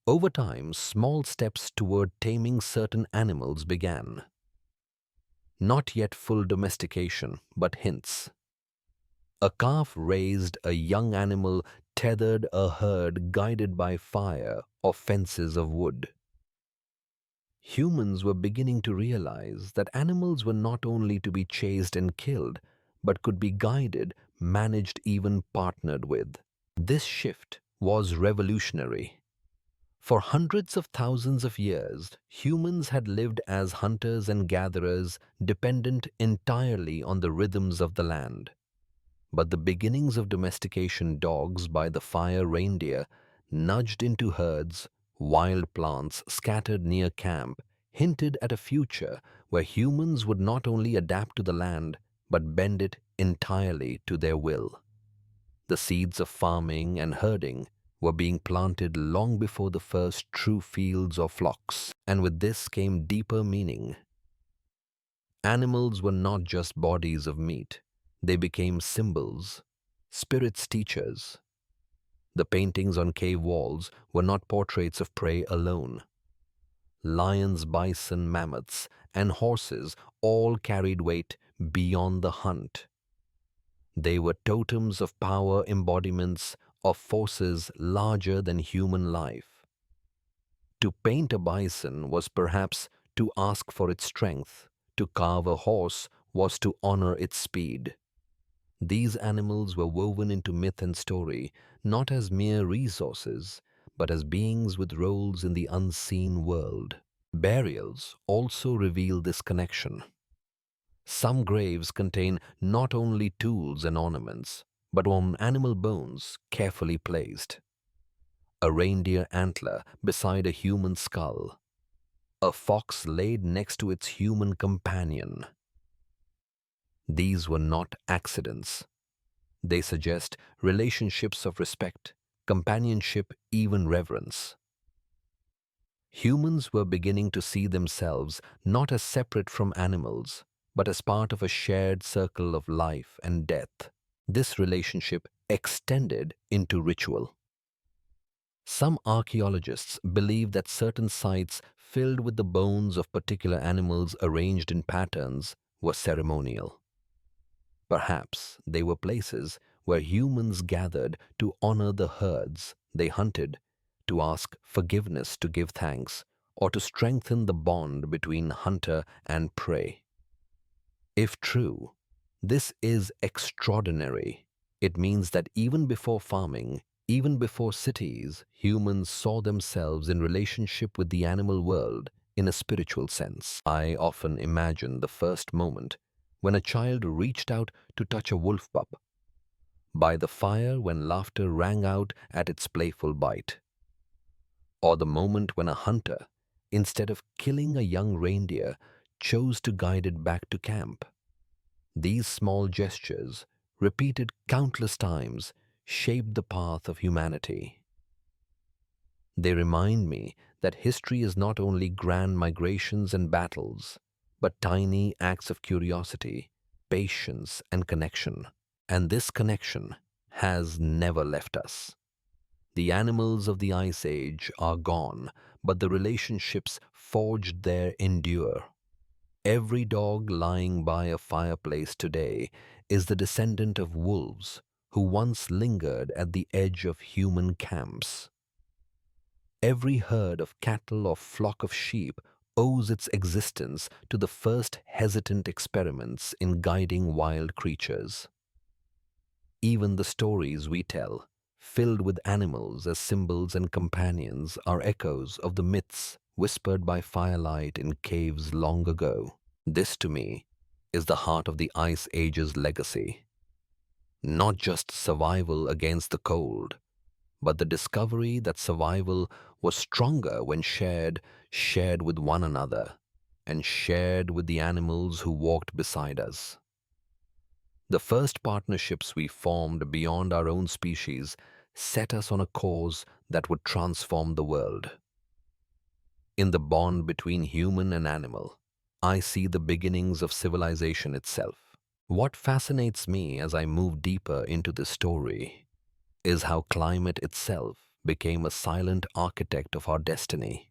Over time, small steps toward taming certain animals began. Not yet full domestication, but hints. A calf raised a young animal, tethered a herd guided by fire or fences of wood. Humans were beginning to realize that animals were not only to be chased and killed, but could be guided, managed, even partnered with. This shift was revolutionary. For hundreds of thousands of years, humans had lived as hunters and gatherers, dependent entirely on the rhythms of the land. But the beginnings of domestication dogs by the fire reindeer, nudged into herds, wild plants scattered near camp, hinted at a future where humans would not only adapt to the land, but bend it entirely to their will. The seeds of farming and herding were being planted long before the first true fields or flocks, and with this came deeper meaning. Animals were not just bodies of meat. They became symbols, spirits' teachers. The paintings on cave walls were not portraits of prey alone. Lions, bison, mammoths, and horses all carried weight beyond the hunt. They were totems of power, embodiments of forces larger than human life. To paint a bison was perhaps to ask for its strength. To carve a horse was to honor its speed. These animals were woven into myth and story, not as mere resources, but as beings with roles in the unseen world. Burials also reveal this connection. Some graves contain not only tools and ornaments, but animal bones carefully placed. A reindeer antler beside a human skull. A fox laid next to its human companion. These were not accidents. They suggest relationships of respect, companionship, even reverence. Humans were beginning to see themselves not as separate from animals, but as part of a shared circle of life and death. This relationship extended into ritual. Some archaeologists believe that certain sites filled with the bones of particular animals arranged in patterns were ceremonial. Perhaps they were places where humans gathered to honor the herds they hunted, to ask forgiveness, to give thanks, or to strengthen the bond between hunter and prey. If true, this is extraordinary. It means that even before farming, even before cities, humans saw themselves in relationship with the animal world in a spiritual sense. I often imagine the first moment when a child reached out to touch a wolf pup, by the fire when laughter rang out at its playful bite, or the moment when a hunter, instead of killing a young reindeer, chose to guide it back to camp. These small gestures, repeated countless times, shaped the path of humanity. They remind me that history is not only grand migrations and battles, but tiny acts of curiosity, patience, and connection. And this connection has never left us. The animals of the Ice Age are gone, but the relationships forged there endure. Every dog lying by a fireplace today is the descendant of wolves who once lingered at the edge of human camps. Every herd of cattle or flock of sheep owes its existence to the first hesitant experiments in guiding wild creatures. Even the stories we tell, filled with animals as symbols and companions, are echoes of the myths whispered by firelight in caves long ago. This, to me, is the heart of the Ice Age's legacy. Not just survival against the cold, but the discovery that survival was stronger when shared with one another, and shared with the animals who walked beside us. The first partnerships we formed beyond our own species set us on a course that would transform the world. In the bond between human and animal, I see the beginnings of civilization itself. What fascinates me as I move deeper into this story is how climate itself became a silent architect of our destiny.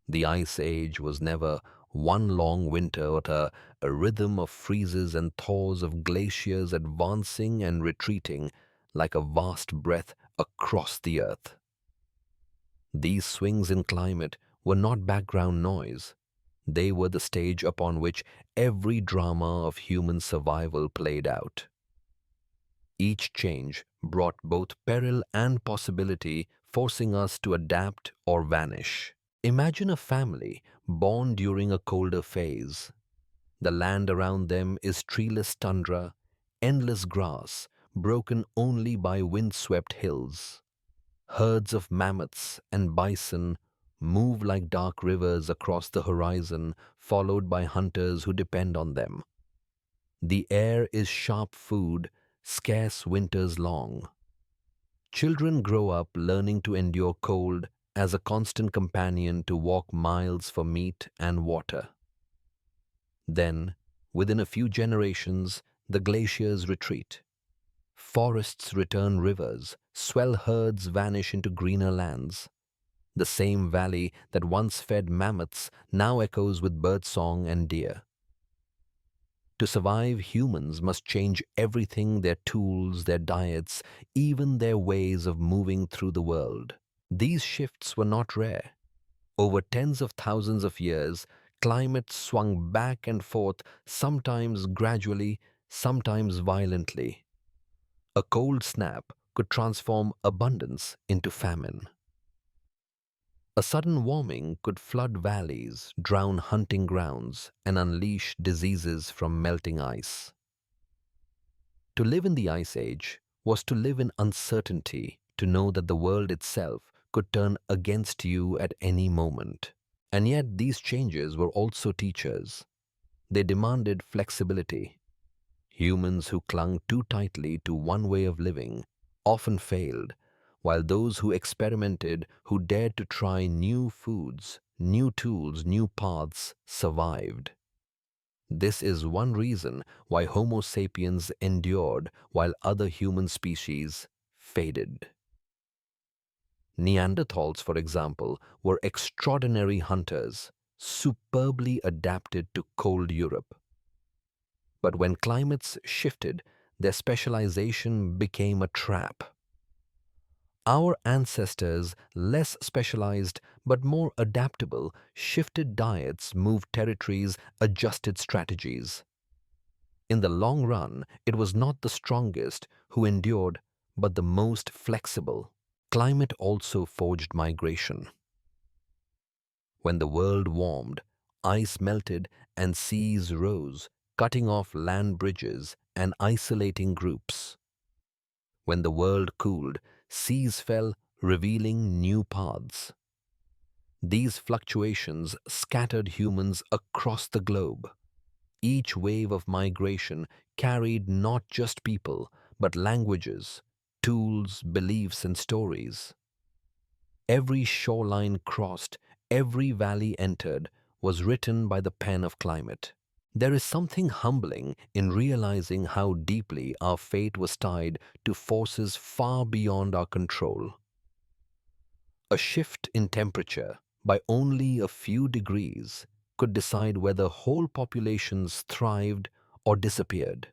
The Ice Age was never one long winter but a rhythm of freezes and thaws, of glaciers advancing and retreating like a vast breath across the earth. These swings in climate were not background noise. They were the stage upon which every drama of human survival played out. Each change brought both peril and possibility, forcing us to adapt or vanish. Imagine a family born during a colder phase. The land around them is treeless tundra, endless grass, broken only by windswept hills. Herds of mammoths and bison move like dark rivers across the horizon, followed by hunters who depend on them. The air is sharp food, scarce winters long. Children grow up learning to endure cold as a constant companion, to walk miles for meat and water. Then, within a few generations, the glaciers retreat. Forests return rivers, swell herds vanish into greener lands. The same valley that once fed mammoths now echoes with birdsong and deer. To survive, humans must change everything: their tools, their diets, even their ways of moving through the world. These shifts were not rare. Over tens of thousands of years, climate swung back and forth, sometimes gradually, sometimes violently. A cold snap could transform abundance into famine. A sudden warming could flood valleys, drown hunting grounds, and unleash diseases from melting ice. To live in the Ice Age was to live in uncertainty, to know that the world itself could turn against you at any moment. And yet these changes were also teachers. They demanded flexibility. Humans who clung too tightly to one way of living often failed, while those who experimented, who dared to try new foods, new tools, new paths, survived. This is one reason why Homo sapiens endured while other human species faded. Neanderthals, for example, were extraordinary hunters, superbly adapted to cold Europe. But when climates shifted, their specialization became a trap. Our ancestors, less specialized but more adaptable, shifted diets, moved territories, adjusted strategies. In the long run, it was not the strongest who endured, but the most flexible. Climate also forged migration. When the world warmed, ice melted and seas rose, cutting off land bridges and isolating groups. When the world cooled, seas fell, revealing new paths. These fluctuations scattered humans across the globe. Each wave of migration carried not just people, but languages, tools, beliefs, and stories. Every shoreline crossed, every valley entered, was written by the pen of climate. There is something humbling in realizing how deeply our fate was tied to forces far beyond our control. A shift in temperature by only a few degrees could decide whether whole populations thrived or disappeared.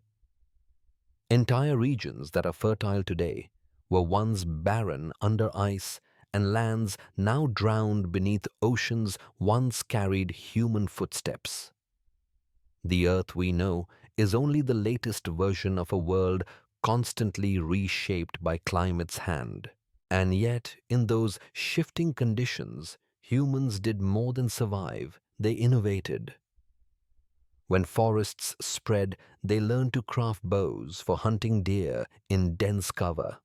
Entire regions that are fertile today were once barren under ice, and lands now drowned beneath oceans once carried human footsteps. The Earth we know is only the latest version of a world constantly reshaped by climate's hand. And yet, in those shifting conditions, humans did more than survive, they innovated. When forests spread, they learned to craft bows for hunting deer in dense cover.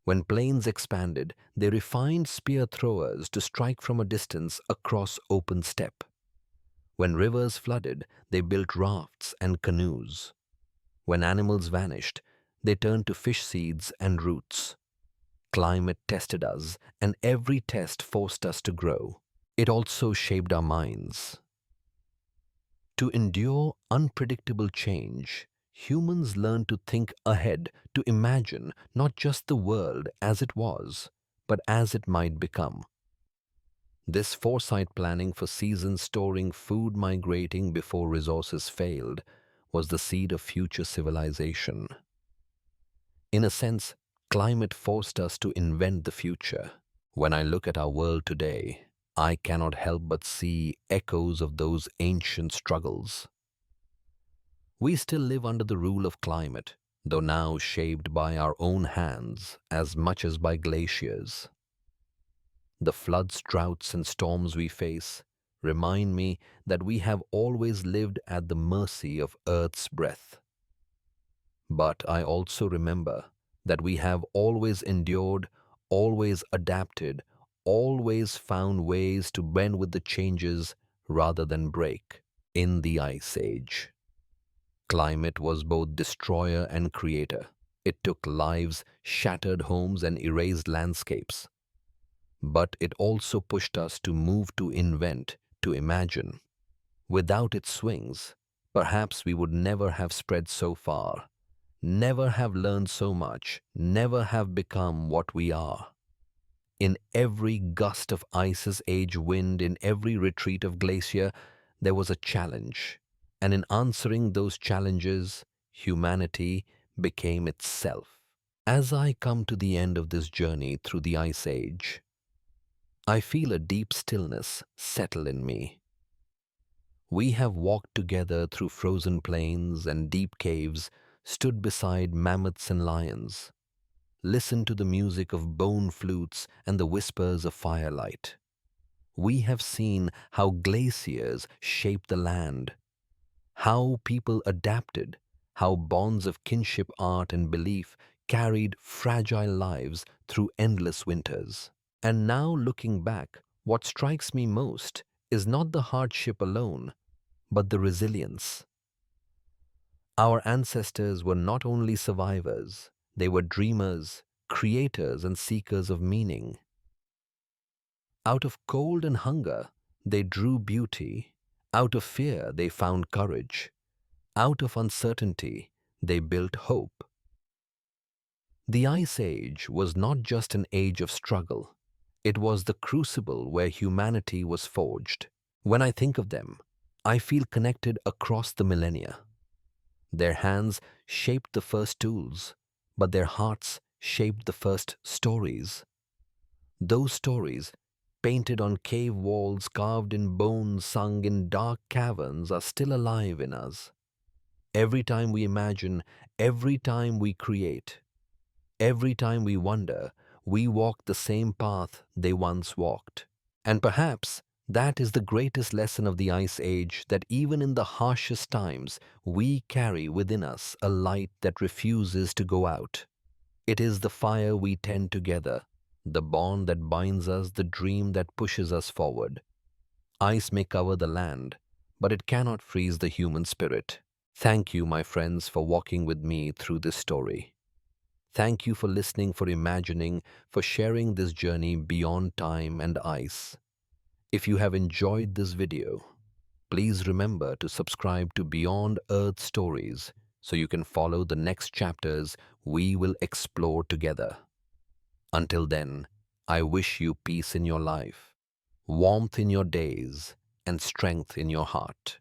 When plains expanded, they refined spear throwers to strike from a distance across open steppe. When rivers flooded, they built rafts and canoes. When animals vanished, they turned to fish seeds and roots. Climate tested us, and every test forced us to grow. It also shaped our minds. To endure unpredictable change, humans learned to think ahead, to imagine not just the world as it was, but as it might become. This foresight planning for seasons, storing food, migrating before resources failed, was the seed of future civilization. In a sense, climate forced us to invent the future. When I look at our world today, I cannot help but see echoes of those ancient struggles. We still live under the rule of climate, though now shaped by our own hands as much as by glaciers. The floods, droughts, and storms we face remind me that we have always lived at the mercy of Earth's breath. But I also remember that we have always endured, always adapted, always found ways to bend with the changes rather than break. In the Ice Age, climate was both destroyer and creator. It took lives, shattered homes, and erased landscapes. But it also pushed us to move, to invent, to imagine. Without its swings, perhaps we would never have spread so far, never have learned so much, never have become what we are. In every gust of Ice's age wind, in every retreat of glacier, there was a challenge. And in answering those challenges, humanity became itself. As I come to the end of this journey through the Ice Age, I feel a deep stillness settle in me. We have walked together through frozen plains and deep caves, stood beside mammoths and lions, listened to the music of bone flutes and the whispers of firelight. We have seen how glaciers shaped the land, how people adapted, how bonds of kinship, art, and belief carried fragile lives through endless winters. And now, looking back, what strikes me most is not the hardship alone, but the resilience. Our ancestors were not only survivors, they were dreamers, creators, and seekers of meaning. Out of cold and hunger, they drew beauty. Out of fear, they found courage. Out of uncertainty, they built hope. The Ice Age was not just an age of struggle. It was the crucible where humanity was forged. When I think of them, I feel connected across the millennia. Their hands shaped the first tools, but their hearts shaped the first stories. Those stories, painted on cave walls, carved in bone, sung in dark caverns, are still alive in us. Every time we imagine, every time we create, every time we wonder, we walk the same path they once walked. And perhaps that is the greatest lesson of the Ice Age, that even in the harshest times, we carry within us a light that refuses to go out. It is the fire we tend together, the bond that binds us, the dream that pushes us forward. Ice may cover the land, but it cannot freeze the human spirit. Thank you, my friends, for walking with me through this story. Thank you for listening, for imagining, for sharing this journey beyond time and ice. If you have enjoyed this video, please remember to subscribe to Beyond Earth Stories so you can follow the next chapters we will explore together. Until then, I wish you peace in your life, warmth in your days, and strength in your heart.